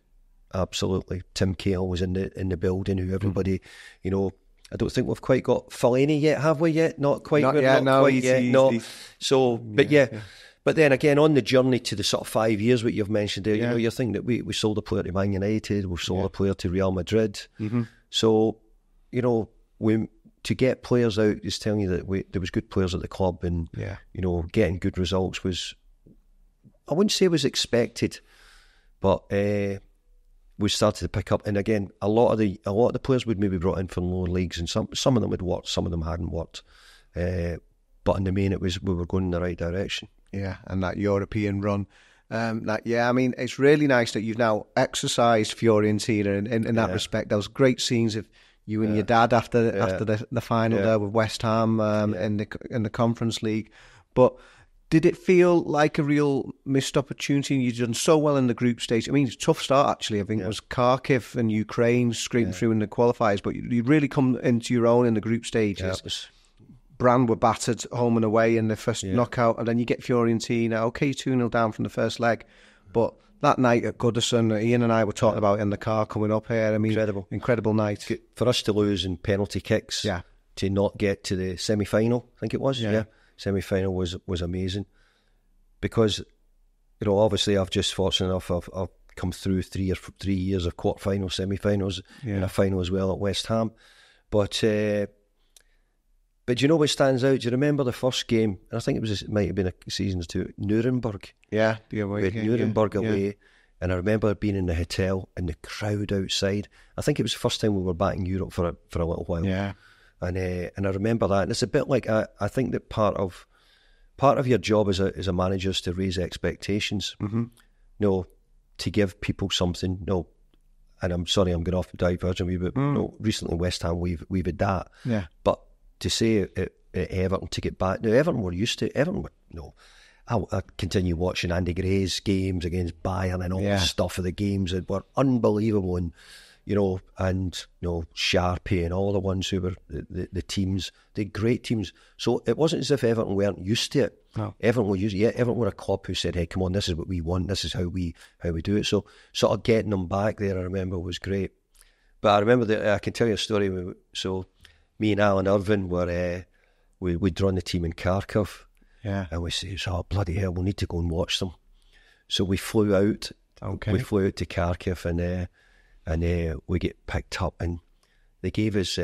absolutely. Tim Cahill was in the building, who everybody, I don't think we've quite got Fellaini yet, have we yet? Not quite. Not yet, no. So, but yeah. But then again, on the journey to the sort of 5 years, what you've mentioned there, you're thinking that we sold a player to Man United, we've sold a player to Real Madrid. So, to get players out is telling you that there was good players at the club, and getting good results was, I wouldn't say it was expected, but we started to pick up. And again, a lot of the players would maybe brought in from lower leagues, and some of them had worked, some of them hadn't worked. But in the main, we were going in the right direction. Yeah, and that European run. I mean, it's really nice that you've now exercised Fiorentina in that respect. There was great scenes of you and your dad after the final there with West Ham in the Conference League. But did it feel like a real missed opportunity? You've done so well in the group stage. I mean, it's a tough start actually. I think it was Kharkiv and Ukraine scraping through in the qualifiers, but you really come into your own in the group stages. Yeah, Brand were battered home and away in the first knockout, and then you get Fiorentina. Okay, 2-0 down from the first leg, but that night at Goodison, Ian and I were talking about it in the car coming up here. I mean, incredible night for us to lose in penalty kicks. Yeah, to not get to the semi-final, I think it was. Yeah. Semi-final was amazing because obviously I've just fortunate enough I've come through 3 years of quarter-finals, semi-finals, and a final as well at West Ham, but. But what stands out? Do you remember the first game? I think it might have been a season or two. Nuremberg. Yeah, Nuremberg away, and I remember being in the hotel and the crowd outside. I think it was the first time we were back in Europe for a little while. Yeah, and I remember that, and it's a bit like I think that part of your job as a manager is to raise expectations. To give people something. And I'm sorry, I'm going off the diversion a wee bit. Recently West Ham we've had that. Yeah, but. To say at Everton to get back. Now, Everton were used to Everton. I continue watching Andy Gray's games against Bayern and all the stuff of the games that were unbelievable, and Sharpie and all the ones who were the teams, the great teams. So it wasn't as if Everton weren't used to it. No. Everton were used to it. Everton were a club who said, "Hey, come on, this is what we want. This is how we do it." So sort of getting them back there, I remember, was great. But I remember that I can tell you a story. So. Me and Alan Irvine were we'd drawn the team in Kharkiv, and we said, "Oh bloody hell, we'll need to go and watch them." So we flew out. Okay. We flew out to Kharkiv, and we get picked up, and they gave us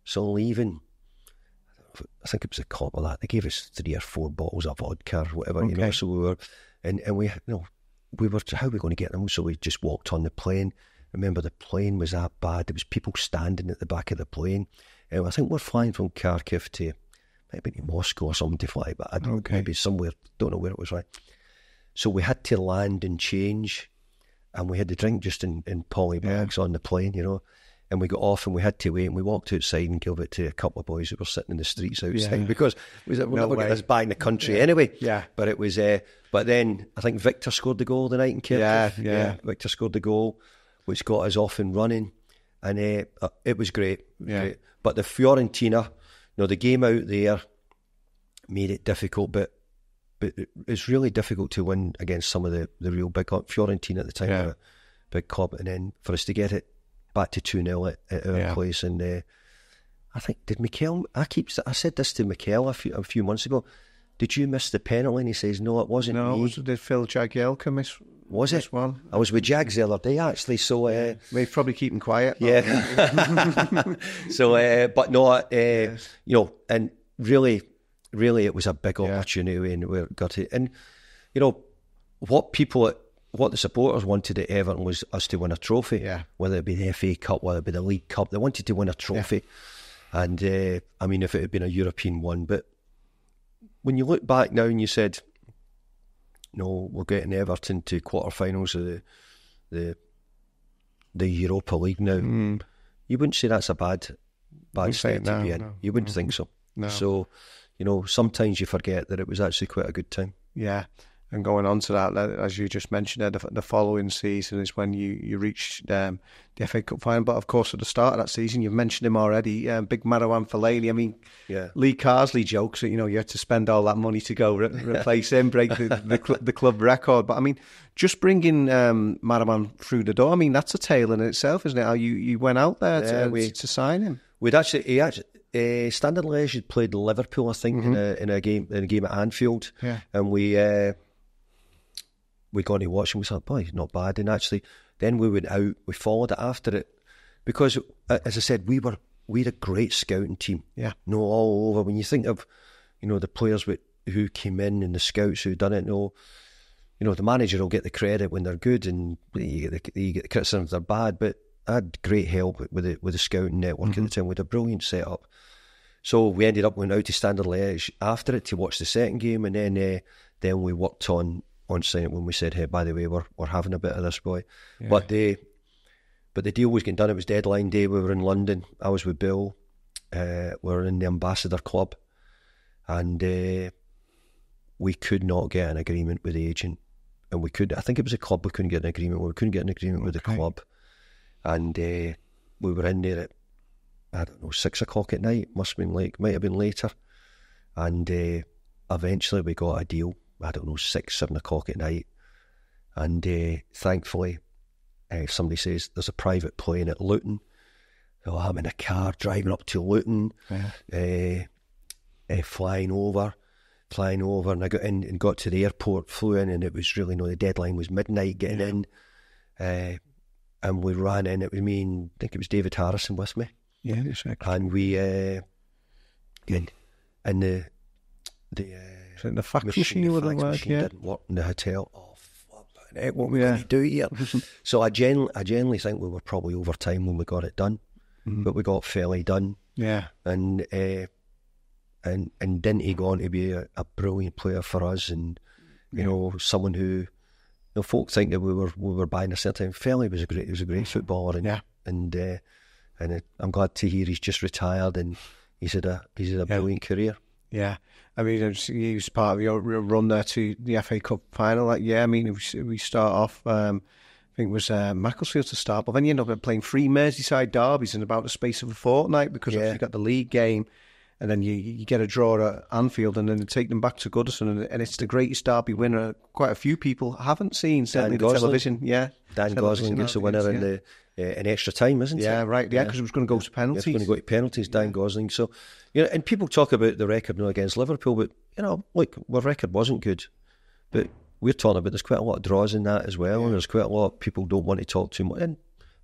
so leaving. I think it was a club of that. They gave us 3 or 4 bottles of vodka or whatever, Okay. So we were, and we we were, how are we going to get them? So we just walked on the plane. Remember, the plane was that bad. There was people standing at the back of the plane. I think we're flying from Kharkiv to maybe to Moscow or something to fly, but I don't, maybe somewhere, don't know where it was, right? So we had to land and change, and we had to drink just in poly bags on the plane, you know. And we got off and we had to wait, and we walked outside and gave it to a couple of boys who were sitting in the streets outside because we'll never get this back in the country anyway. Yeah. But it was, but then I think Victor scored the goal the night in Cardiff. Yeah. Victor scored the goal, which got us off and running, and it was great. Yeah. Great. But the Fiorentina, the game out there made it difficult, but it's really difficult to win against some of the real big Fiorentina at the time, were a big club, and then for us to get it back to 2-0 at our place. And I think, did Mikel, I said this to Mikel a few months ago, did you miss the penalty? And he says, no, it wasn't me. Did Phil Jagielka miss? Was it? One? I was with Jags the other day, actually, so... We're probably keeping quiet. Yeah. So, but no, and really it was a big opportunity, and we got it. And, what the supporters wanted at Everton was us to win a trophy, whether it be the FA Cup, whether it be the League Cup. They wanted to win a trophy. And, I mean, if it had been a European one. But when you look back now and you said, no, we're getting Everton to quarterfinals of the Europa League now, you wouldn't say that's a bad state to be in. No, you wouldn't think so. No. So, sometimes you forget that it was actually quite a good time. Yeah. And going on to that, as you just mentioned, the following season is when you reached the FA Cup final. But of course, at the start of that season, you've mentioned him already, big Marouane Fellaini. I mean, Lee Carsley jokes that you had to spend all that money to go replace him, break the club record. But I mean, just bringing Marouane through the door, I mean, that's a tale in itself, isn't it? How you went out there to sign him. Standard Liège had played Liverpool, I think, in a game at Anfield, and we got to watch him. We thought, boy, he's not bad. And actually, then we went out, we followed it after it, because, as I said, we had a great scouting team. Yeah, all over. When you think of, the players who came in and the scouts who done it, the manager will get the credit when they're good, and you get the criticism if they're bad. But I had great help with the scouting network at the time. We had a brilliant setup. So we ended up going out to Standard Liège after it to watch the second game, and then we worked on site when we said, hey, by the way, we're having a bit of this, boy. Yeah. But the deal was getting done. It was deadline day. We were in London. I was with Bill. We were in the Ambassador Club, and we could not get an agreement with the agent. And I think it was a club we couldn't get an agreement with. We couldn't get an agreement with the club. And we were in there at, I don't know, 6 o'clock at night. Might have been later. And eventually we got a deal. I don't know, 6, 7 o'clock at night. And thankfully, somebody says there's a private plane at Luton. So I'm in a car driving up to Luton, flying over, and I got in and got to the airport, flew in, and it was really, the deadline was midnight getting in. And we ran in. It was me and I think it was David Harrison with me. Yeah, exactly. And we, the fax machine didn't work in the hotel. Oh, flipping heck, what can we do here? So I genuinely think we were probably over time when we got it done, but we got fairly done. Yeah, and didn't he go on to be a brilliant player for us, and someone who, folk think that we were buying a certain time. Felly was a great footballer, and I'm glad to hear he's just retired and he's had a brilliant career. Yeah. I mean, he was part of your run there to the FA Cup final that year. I mean, we start off, I think it was Macclesfield to start, but then you end up playing 3 Merseyside derbies in about the space of a fortnight because you got the league game, and then you get a draw at Anfield, and then they take them back to Goodison, and it's the greatest derby winner quite a few people haven't seen, certainly the television. Yeah, Dan Gosling gets a winner in extra time, isn't it? Yeah, right. Yeah, because it was going to go to penalties. It's going to go to penalties, Dan Gosling. So, and people talk about the record against Liverpool, but look, our record wasn't good, but we're talking about there's quite a lot of draws in that as well, and there's quite a lot of people don't want to talk too much, and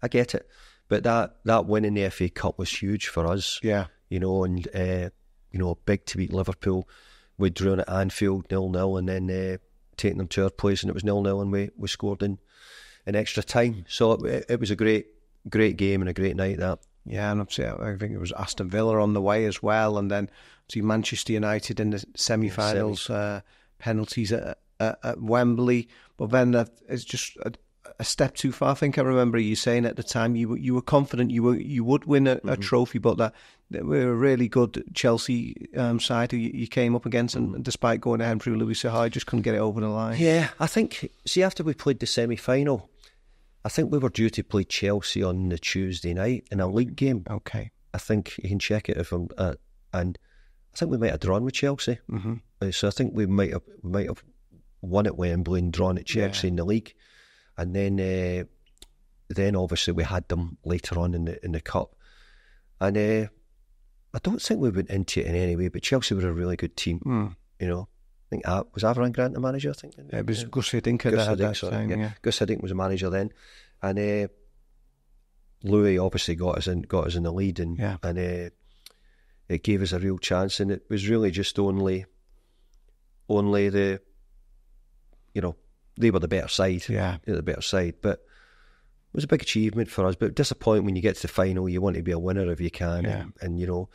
I get it, but that win in the FA Cup was huge for us. Yeah, and big to beat Liverpool. We drew at Anfield 0-0, and then taking them to our place, and it was 0-0, and we scored in extra time. So it was a great game and a great night, that. Yeah, and I think it was Aston Villa on the way as well, and then to Manchester United in the semi-finals, penalties at at Wembley, but then it's just a step too far. I think I remember you saying at the time you were confident you would win a trophy, but that we're a really good Chelsea side who you came up against, and despite going ahead through Louis Saha, just couldn't get it over the line. Yeah, I think, see, after we played the semi-final, I think we were due to play Chelsea on the Tuesday night in a league game. Okay. I think you can check it if I'm... and I think we might have drawn with Chelsea. So I think we might have won at Wembley and drawn at Chelsea in the league. And then obviously we had them later on in the cup. And I don't think we went into it in any way, but Chelsea were a really good team. You know, I think was Avram Grant the manager? I think it was Gus Hiddink at that time. Yeah. Gus Hiddink was the manager then, and Louis obviously got us in the lead, and it gave us a real chance. And it was really just only the, you know, they were the better side. Yeah, they were the better side, but it was a big achievement for us. But disappointing when you get to the final. You want to be a winner if you can, and you know.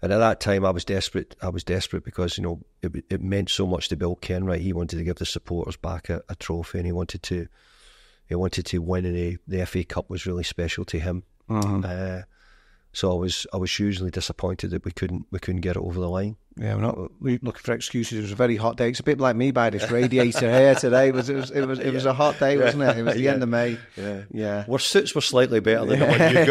And at that time, I was desperate. Because, you know, it meant so much to Bill Kenwright. He wanted to give the supporters back a trophy, and he wanted to win. And the FA Cup was really special to him. So I was hugely disappointed that we couldn't get it over the line. Yeah, we're not looking for excuses. It was a very hot day. It's a bit like me by this radiator here today. It was a hot day, wasn't it? It was the end of May. Yeah. Our suits were slightly better than the one you've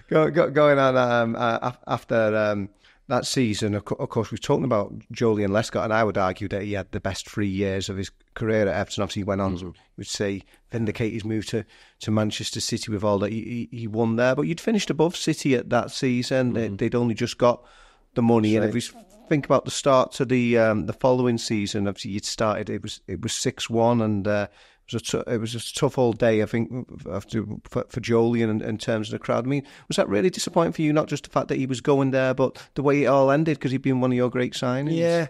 got on. Going on after that season, of course, we've talked about Joleon Lescott, and I would argue that he had the best 3 years of his career at Everton. Obviously, he went on, we'd say, vindicate his move to Manchester City with all that he won there. But you'd finished above City at that season. They'd only just got the money. And if we think about the start to the following season, obviously you'd started, it was 6-1, and it was a tough old day, I think, for Joleon in terms of the crowd. I mean, was that really disappointing for you? Not just the fact that he was going there, but the way it all ended, because he'd been one of your great signings. Yeah,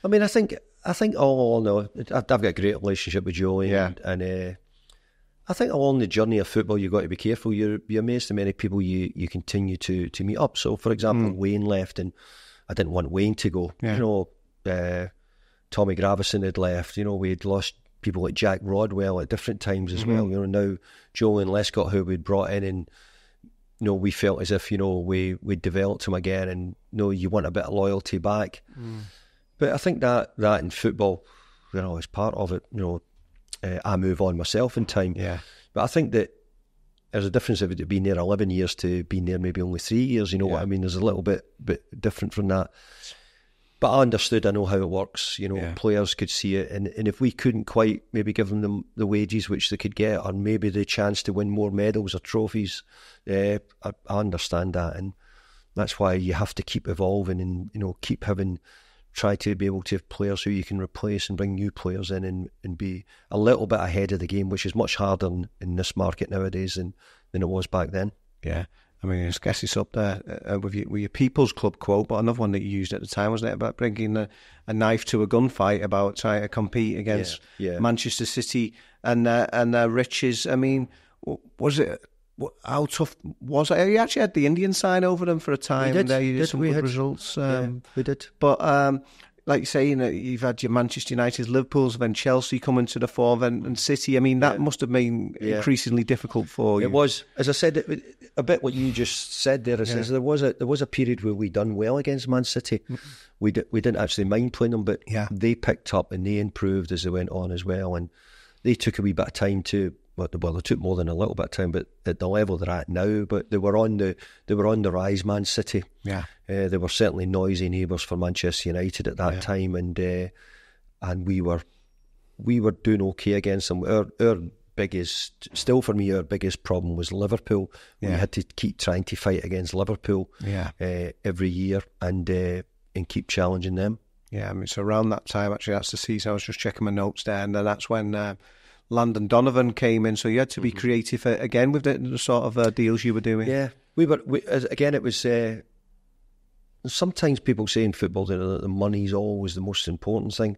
I mean, I think all no, I've got a great relationship with Joleon, and I think along the journey of football, you've got to be careful. You're amazed how many people you continue to meet up. So, for example, Wayne left, and I didn't want Wayne to go. You know, Tommy Gravison had left. You know, we had lost people like Jack Rodwell at different times as well. You know, now Joleon Lescott, who we'd brought in, and you know, we felt as if, you know, we developed him again, and you know, you want a bit of loyalty back. But I think that in football, you know, is part of it. You know, I move on myself in time. Yeah. But I think that there's a difference of it being there 11 years to being there maybe only 3 years. You know what I mean? There's a little bit different from that. But I understood, I know how it works. You know, players could see it, and if we couldn't quite maybe give them the wages which they could get, or maybe the chance to win more medals or trophies, I understand that, and that's why you have to keep evolving, and you know, keep try to be able to have players who you can replace and bring new players in, and be a little bit ahead of the game, which is much harder in this market nowadays than it was back then. Yeah. I mean, I guess it's up there with your People's Club quote, but another one that you used at the time, wasn't it, about bringing a knife to a gunfight, about trying to compete against Manchester City and their riches. I mean, was it? How tough was it? You actually had the Indian sign over them for a time, and there you did some good results. We did, but like you say, you know, you've had your Manchester United, Liverpool's, then Chelsea coming to the fore, and City. I mean, that must have been increasingly difficult for you. It was, as I said, a bit what you just said there. There was a period where we done well against Man City. We didn't actually mind playing them, but they picked up and they improved as they went on as well, and they took a wee bit of time to. Well, they took more than a little bit of time, but at the level they're at now, but they were on the rise, Man City. Yeah, they were certainly noisy neighbours for Manchester United at that time, and we were doing okay against them. Our biggest problem was Liverpool. We had to keep trying to fight against Liverpool every year and keep challenging them. Yeah, I mean, so around that time, actually, that's the season. I was just checking my notes there, and that's when Landon Donovan came in, so you had to be creative again with the sort of deals you were doing. Yeah, again, it was sometimes people say in football that the money's always the most important thing.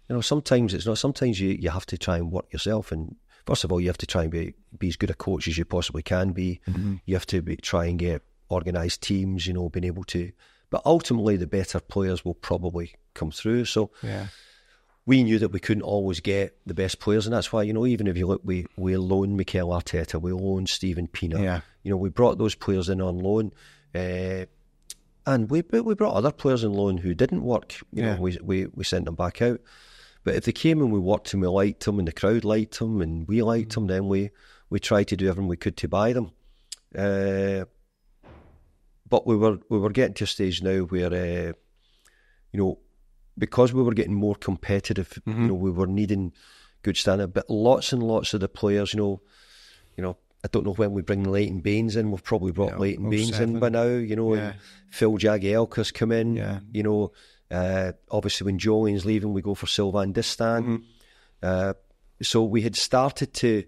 You know, sometimes it's not. Sometimes you have to try and work yourself, and first of all, you have to try and be as good a coach as you possibly can be. You have to try and get organised teams, you know, being able to But ultimately, the better players will probably come through. So we knew that we couldn't always get the best players, and that's why, even if you look, we loaned Mikel Arteta, we loaned Steven Pienaar. We brought those players in on loan, and we brought other players on loan who didn't work. We sent them back out. But if they came and we worked and we liked them and the crowd liked them and we liked them, then we tried to do everything we could to buy them. But we were getting to a stage now where, because we were getting more competitive, we were needing good standard. But lots and lots of the players, I don't know when we bring Leighton Baines in. We've probably brought Leighton Baines in by now, and Phil Jagielka's come in, obviously when Jolene's leaving, we go for Sylvain Distin. So we had started to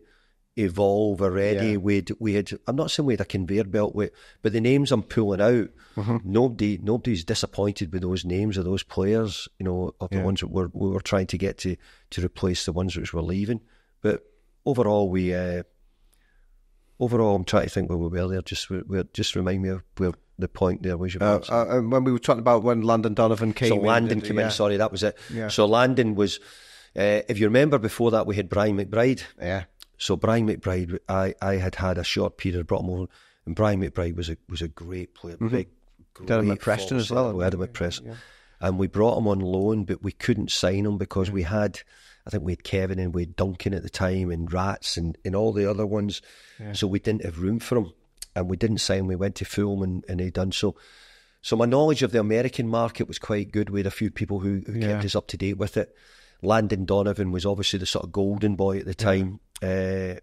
evolve already. We had. I'm not saying we had a conveyor belt, but the names I'm pulling out, nobody's disappointed with those names of those players, of the ones that we were trying to get to replace the ones which were leaving. But overall, I'm trying to think where we were there. Just remind me of where the point there was. When we were talking about when Landon Donovan came in. So Landon came in, sorry, that was it. Yeah. So Landon was, if you remember before that, we had Brian McBride. Yeah. So Brian McBride, I had a short period, brought him over, and Brian McBride was a great player. Big, did him at Preston as well. We had him at Preston. Yeah. And we brought him on loan, but we couldn't sign him because we had Kevin and we had Duncan at the time and Rats and all the other ones. Yeah. So we didn't have room for him. And we didn't sign. We went to Fulham and he'd done so. So my knowledge of the American market was quite good. We had a few people who kept us up to date with it. Landon Donovan was obviously the sort of golden boy at the time. And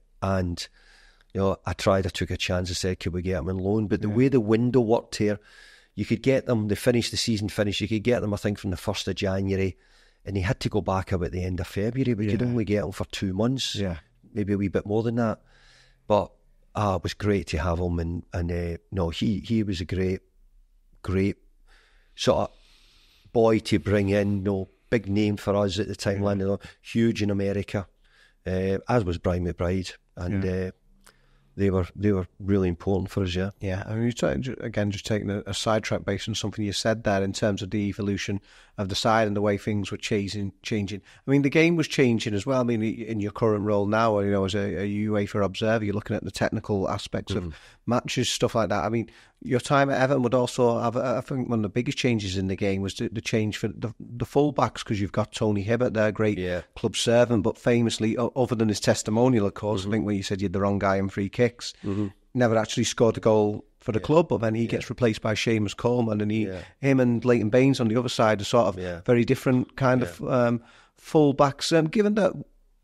I took a chance and said, could we get him on loan? But the way the window worked here, you could get them, the season finished, you could get them, I think, from the 1st of January, and he had to go back about the end of February. We could only get him for 2 months, maybe a wee bit more than that. But it was great to have him, and he was a great sort of boy to bring in, big name for us at the time, landing huge in America, as was Brian McBride, and they were really important for us, Yeah, I mean, again, just taking a sidetrack based on something you said there in terms of the evolution of the side and the way things were changing. I mean, the game was changing as well. I mean, in your current role now, as a UEFA observer, you're looking at the technical aspects of matches, stuff like that. I mean, your time at Everton would also have, I think, one of the biggest changes in the game was the change for the full-backs, because you've got Tony Hibbert there, great club servant, but famously, other than his testimonial, of course, I think when you said you had the wrong guy in free kicks, never actually scored a goal for the club, but then he gets replaced by Seamus Coleman, and him and Leighton Baines on the other side are sort of very different kind of full-backs. Given that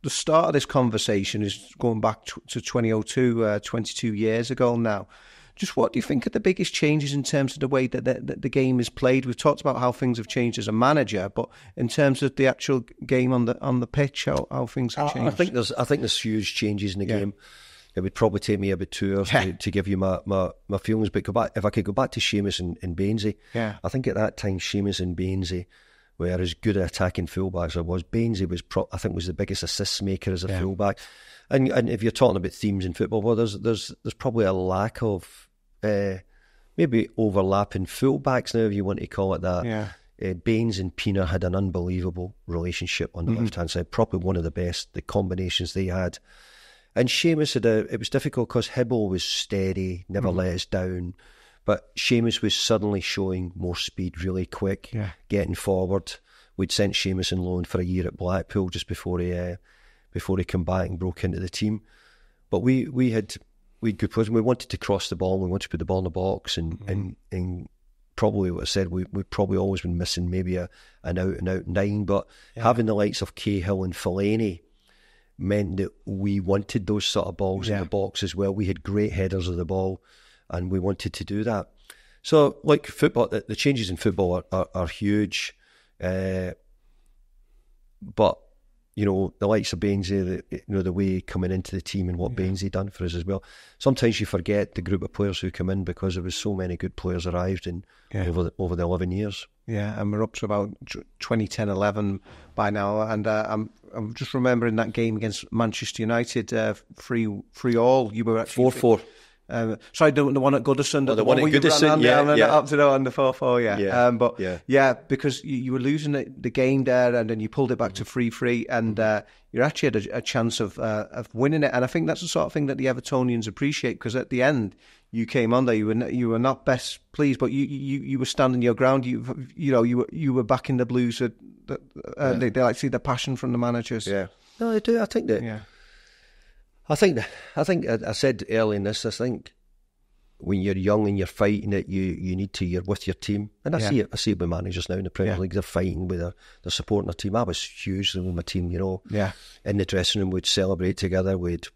the start of this conversation is going back to 2002, 22 years ago now, just what do you think are the biggest changes in terms of the way that the game is played? We've talked about how things have changed as a manager, but in terms of the actual game on the pitch, how things have changed? I think there's huge changes in the game. It would probably take me about 2 hours to give you my feelings. But if I could go back to Seamus and Bainesy, I think at that time Seamus and Bainesy were as good at attacking fullbacks as I was. Bainesy was, I think, was the biggest assist maker as a fullback. And if you're talking about themes in football, well, there's probably a lack of maybe overlapping fullbacks now, if you want to call it that. Baines and Pienaar had an unbelievable relationship on the left-hand side, probably one of the best, the combinations they had. And Seamus it was difficult because Hibble was steady, never let us down. But Seamus was suddenly showing more speed really quick, getting forward. We'd sent Seamus on loan for a year at Blackpool just before he came back and broke into the team. But we had good players. We wanted to cross the ball. We wanted to put the ball in the box. And probably what I said, we've probably always been missing maybe an out-and-out 9. But having the likes of Cahill and Fellaini meant that we wanted those sort of balls in the box as well. We had great headers of the ball, and we wanted to do that. So, like football, the changes in football are huge. But the likes of Bainesy, the way coming into the team and what Bainesy done for us as well. Sometimes you forget the group of players who come in because there was so many good players arrived in over the 11 years. Yeah, and we're up to about 2010-11 by now. And I'm just remembering that game against Manchester United, 3-3. You were actually 4-4. Sorry, the one at Goodison. The one at Goodison, up to on the 4-4, yeah. Yeah, because you were losing the game there, and then you pulled it back to 3-3, and you actually had a chance of winning it. And I think that's the sort of thing that the Evertonians appreciate, because at the end you came on there, you were not best pleased, but you were standing your ground. You were backing the Blues. They like to see the passion from the managers. Yeah, no, they do. I think that. Yeah. I think I said early in this, I think when you're young and you're fighting it, you're with your team. And I see it with managers now in the Premier League, they're fighting with they're supporting their team. I was hugely with my team, in the dressing room, we'd celebrate together, we'd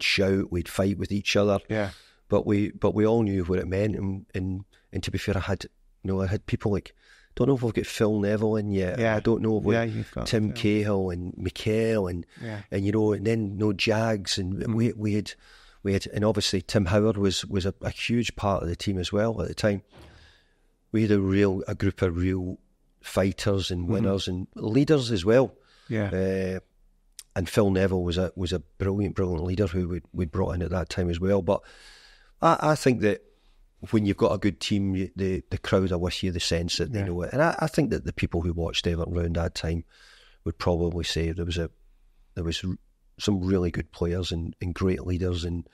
shout, we'd fight with each other. Yeah. But we all knew what it meant, and to be fair, I had people like, don't know if we've got Phil Neville in yet. I don't know if we've got Tim Cahill and Mikel and then Jags, and we had, and obviously Tim Howard was a huge part of the team as well at the time. We had a group of real fighters and winners and leaders as well. Yeah. And Phil Neville was a brilliant leader who we brought in at that time as well. But I think that when you've got a good team, the crowd are with you, the sense that they know it. And I think that the people who watched Everton around that time would probably say there was some really good players and great leaders and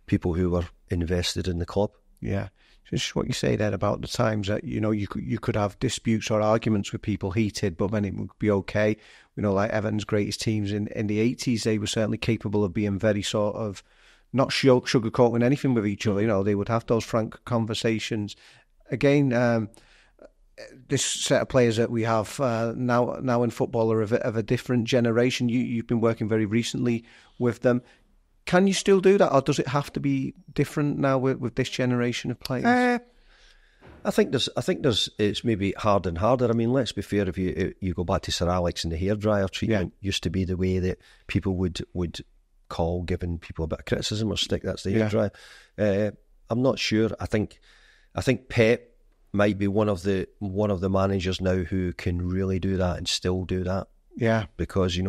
people who were invested in the club. Yeah. Just what you say there about the times that, you could have disputes or arguments with people, heated, but then it would be okay. Like Everton's greatest teams in the 80s, they were certainly capable of being very sort of not sugarcoating anything with each other. They would have those frank conversations. Again, this set of players that we have now in football are of a different generation. You've been working very recently with them. Can you still do that, or does it have to be different now with this generation of players? I think it's maybe harder and harder. I mean, let's be fair. If you go back to Sir Alex and the hairdryer treatment, used to be the way that people would call giving people a bit of criticism or stick. That's the hairdryer. I'm not sure. I think Pep might be one of the managers now who can really do that and still do that. Yeah, because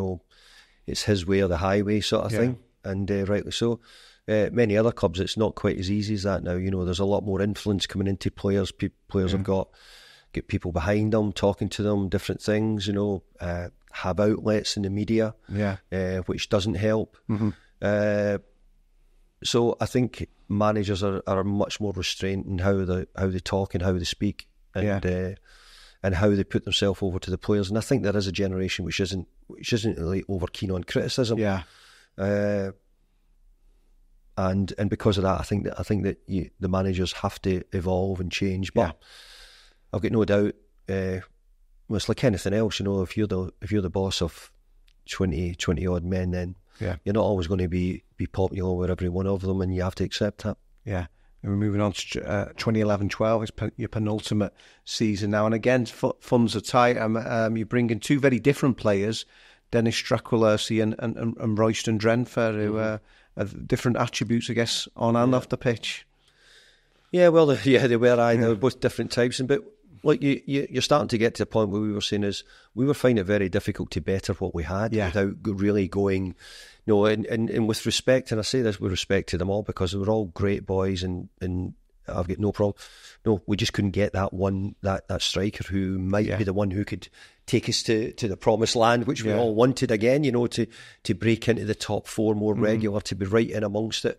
it's his way or the highway sort of thing, and rightly so. Many other clubs, it's not quite as easy as that now. There's a lot more influence coming into players. Players have got people behind them, talking to them, different things. Have outlets in the media, which doesn't help. Mm-hmm. So I think managers are much more restrained in how they talk and how they speak, and how they put themselves over to the players. And I think there is a generation which isn't really over keen on criticism. Yeah. And because of that, I think that the managers have to evolve and change. But I've got no doubt. Well, it's like anything else, if you're the boss of 20 odd men, then you're not always going to be popular with every one of them, and you have to accept that. Yeah. And we're moving on to 2011-12. It's your penultimate season now, and again, funds are tight. You're bringing two very different players, Dennis Strakulersi and Royston Drenfer, who have different attributes, I guess, on and off the pitch. Yeah, well, they were. They were both different types, but like you're starting to get to the point where we were saying is we were finding it very difficult to better what we had without really going, and with respect, and I say this with respect to them all because they were all great boys, and I've got no problem. No, we just couldn't get that striker who might be the one who could take us to the promised land, which we all wanted again, to break into the top four more regular, to be right in amongst it.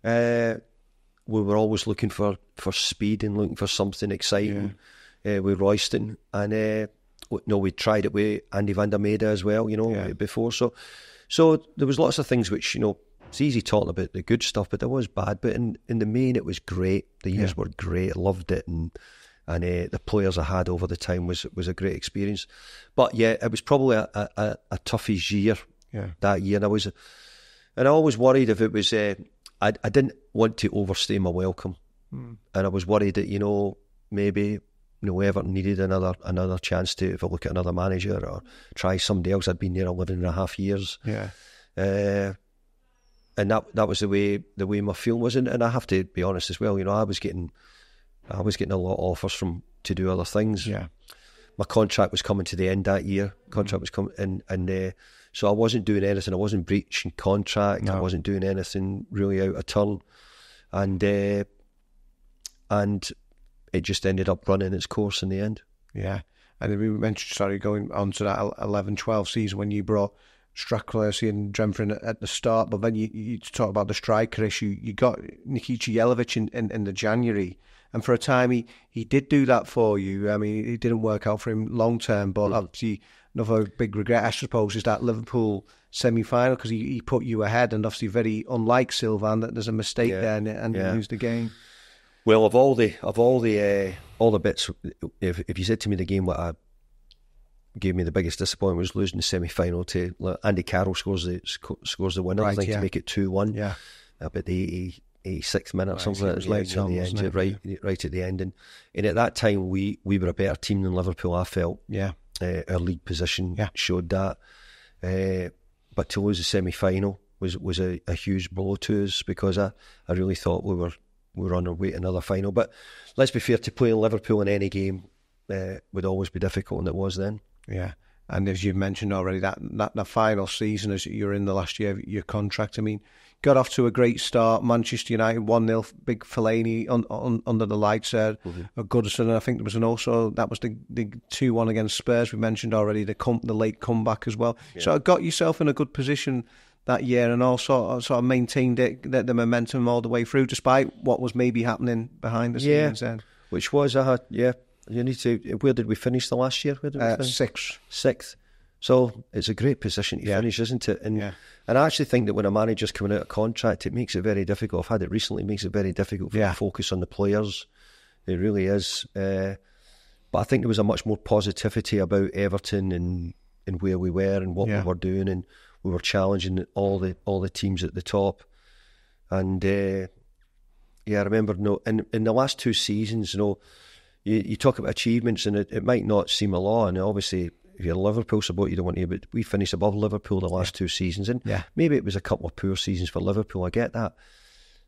We were always looking for speed and looking for something exciting with Royston, and we tried it with Andy van der Mede as well, before. So there was lots of things which, it's easy talking about the good stuff, but there was bad. But in the main, it was great. The years were great. I loved it, and the players I had over the time was a great experience. But it was probably a toughest year that year, and I always worried if it was. I didn't want to overstay my welcome, and I was worried that maybe Everton needed another chance to have a look at another manager or try somebody else. I'd been there 11.5 years. Yeah. And that was the way my feeling was, and I have to be honest as well. I was getting a lot of offers to do other things. Yeah, my contract was coming to the end that year. Was coming, and so I wasn't doing anything. I wasn't breaching contract. No. I wasn't doing anything really out of turn. and it just ended up running its course in the end. Yeah, and then we mentioned, going on to that 11-12 season when you brought Straklesi and Drenford at the start, but then you talk about the striker issue. You got Nikica Jelavic in the January, and for a time he did do that for you. I mean, it didn't work out for him long term, but obviously another big regret, I suppose, is that Liverpool semi-final, because he put you ahead, and obviously very unlike Sylvain, that there's a mistake there and you lose the game. Well, of all the bits, if you said to me the game what gave me the biggest disappointment was losing the semi-final to Andy Carroll scores the winner, I think, to make it 2-1. Yeah, about the 86th minute or something. It was late on the end, right at the end, and at that time we were a better team than Liverpool, I felt. Yeah, our league position showed that. But to lose the semi-final was a huge blow to us, because I really thought we were on our way to another final. But let's be fair, to play Liverpool in any game would always be difficult, and it was then. Yeah, and as you've mentioned already, that the final season, as you're in the last year of your contract, I mean, got off to a great start. Manchester United 1-0, big Fellaini under the lights there at Goodison, and I think there was that was the 2-1 against Spurs we mentioned already, the late comeback as well. Yeah. So it got yourself in a good position that year, and also sort of maintained the momentum all the way through, despite what was maybe happening behind the scenes then. Which was, you need to. Where did we finish the last year? Where did we finish? Sixth. So it's a great position to finish, isn't it? And I actually think that when a manager's coming out of contract, it makes it very difficult. I've had it recently. It makes it very difficult to focus on the players. It really is. But I think there was a much more positivity about Everton and where we were and what we were doing, and we were challenging all the teams at the top. And I remember in the last 2 seasons, you talk about achievements, and it might not seem a lot, and obviously if you're a Liverpool supporter you don't want to, but we finished above Liverpool the last 2 seasons, and maybe it was a couple of poor seasons for Liverpool, I get that,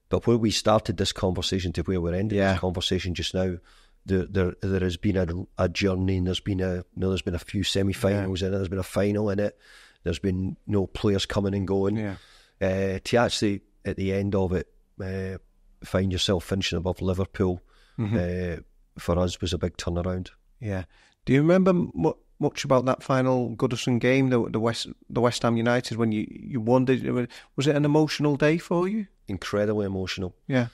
but where we started this conversation to where we're ending this conversation just now, there has been a journey, and there's been a few semi-finals in it, there's been a final in it, there's been players coming and going, to actually at the end of it find yourself finishing above Liverpool, for us was a big turnaround. Yeah. Do you remember much about that final Goodison game, the West Ham United, when you won? Was it an emotional day for you? Incredibly emotional. Yeah.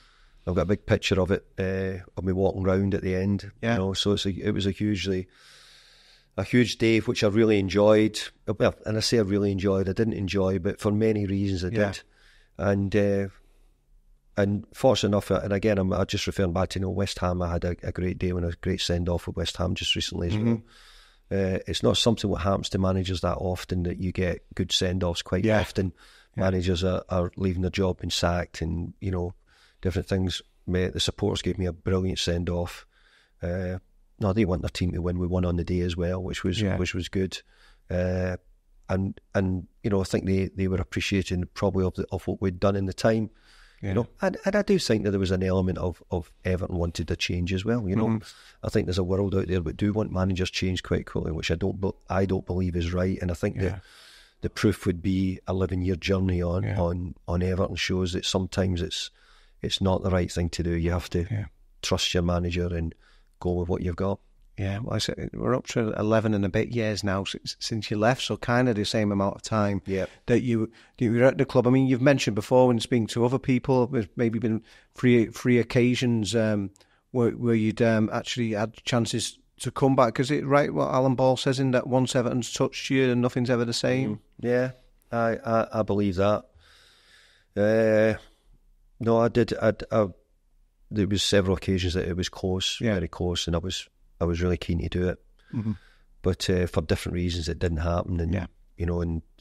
I've got a big picture of it of me walking round at the end. Yeah. So it was a huge day, which I really enjoyed. Well, and I say I really enjoyed. I didn't enjoy, but for many reasons I did. And fortunate enough, and again, I'm just referring back to West Ham. I had a great day when a great send-off with West Ham just recently as well. It's not something that happens to managers that often, that you get good send-offs quite often. Managers are leaving their job and sacked, and different things. The supporters gave me a brilliant send-off. They want their team to win. We won on the day as well, which was good. And I think they were appreciating probably of what we'd done in the time. And I do think that there was an element of Everton wanted a change as well. I think there's a world out there that do want managers change quite quickly, which I don't believe is right. And I think the proof would be a 11-year journey on Everton shows that sometimes it's not the right thing to do. You have to trust your manager and go with what you've got. Yeah, well, we're up to 11 and a bit years now since you left, so kind of the same amount of time that you were at the club. I mean, you've mentioned before when speaking to other people, there's maybe been three occasions where you'd actually had chances to come back. Is it right what Alan Ball says in that once Everton's touched you and nothing's ever the same? Yeah, I believe that. No, I did. There was several occasions that it was close, very close, and I was really keen to do it, but for different reasons it didn't happen, and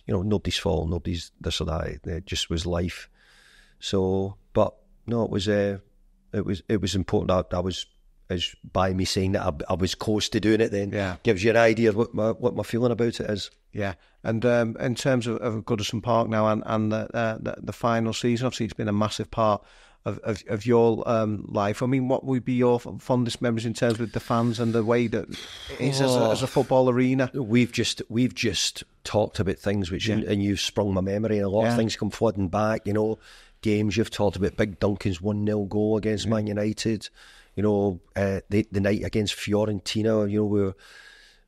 nobody's fault, nobody's this or that. It just was life. So, but no, it was important that I was, as by me saying that I was close to doing it, then gives you an idea of what my feeling about it is. Yeah, and in terms of Goodison Park now and the final season, obviously it's been a massive part of your life. I mean, what would be your fondest memories in terms of the fans and the way that it is as a football arena? We've just talked about things which, and you've sprung my memory, and a lot of things come flooding back. games you've talked about. Big Duncan's 1-0 goal against Man United. You know, the night against Fiorentina. You know,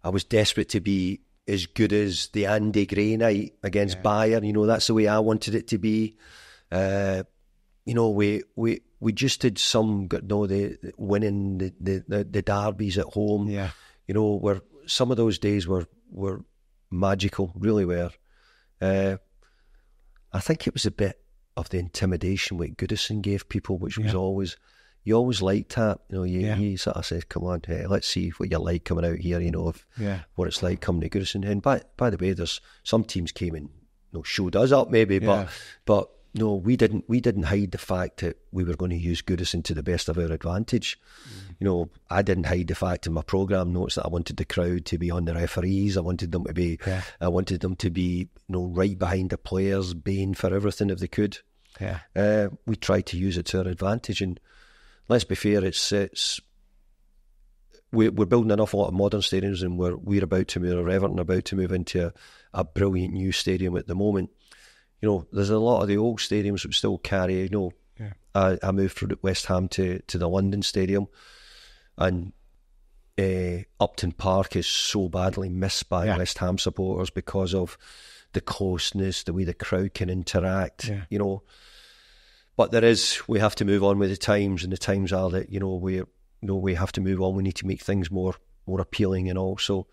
I was desperate to be as good as the Andy Gray night against Bayern. You know, that's the way I wanted it to be. You know, we just did some, you know, the winning the derbies at home. Yeah. You know, where some of those days were magical, really were. I think it was a bit of the intimidation what Goodison gave people, which was always, you always liked that. You know, you sort of said, come on, hey, let's see what you're like coming out here, you know, what it's like coming to Goodison. And by the way, there's some teams came and, you know, showed us up maybe, but no, we didn't hide the fact that we were going to use Goodison to the best of our advantage. You know, I didn't hide the fact in my programme notes that I wanted the crowd to be on the referees. I wanted them to be, you know, right behind the players, baying for everything if they could. Yeah. We tried to use it to our advantage, and let's be fair, we're building an awful lot of modern stadiums, and we're about to move, or Everton about to move into a brilliant new stadium at the moment. You know, there's a lot of the old stadiums that still carry, you know, I moved from West Ham to the London Stadium, and Upton Park is so badly missed by West Ham supporters because of the closeness, the way the crowd can interact, you know. But we have to move on with the times, and the times are that, you know, we have to move on. We need to make things more appealing, and also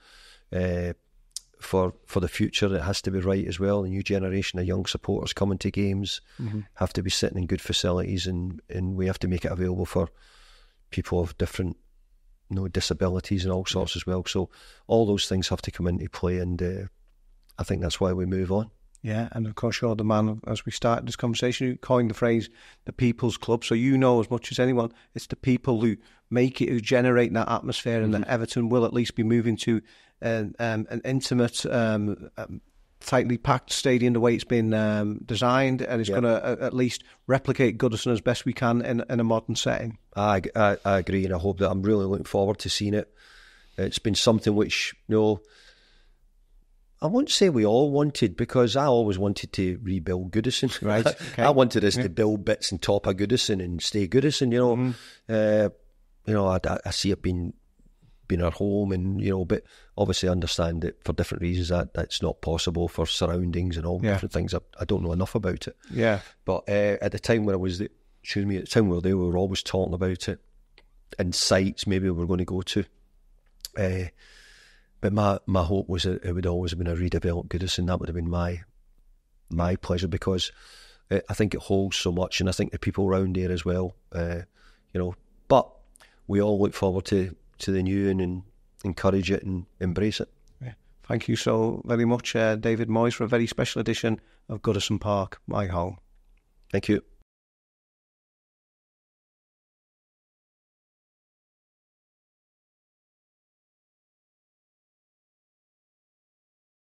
for the future, it has to be right as well. The new generation of young supporters coming to games have to be sitting in good facilities, and we have to make it available for people of different, you know, disabilities and all sorts as well. So all those things have to come into play, and I think that's why we move on. Yeah, and of course you're the man, as we started this conversation, who coined the phrase the people's club. So you know as much as anyone, it's the people who make it, who generate that atmosphere, and that Everton will at least be moving to an intimate, tightly packed stadium the way it's been designed, and it's going to at least replicate Goodison as best we can in a modern setting. I agree, and I hope that I'm really looking forward to seeing it. It's been something which, you know, I won't say we all wanted, because I always wanted to rebuild Goodison. Right. Okay. I wanted us to build bits on top of Goodison and stay Goodison, you know. You know, I see it being our home, and, you know, but obviously understand that for different reasons that's not possible for surroundings and all different things. I don't know enough about it. Yeah. But at the time when I was there, we were always talking about it and sites maybe we were going to go to. But my hope was that it would always have been a redeveloped Goodison. That would have been my pleasure, because I think it holds so much, and I think the people around there as well, you know. But we all look forward to the new and encourage it and embrace it. Yeah. Thank you so very much, David Moyes, for a very special edition of Goodison Park, my home. Thank you.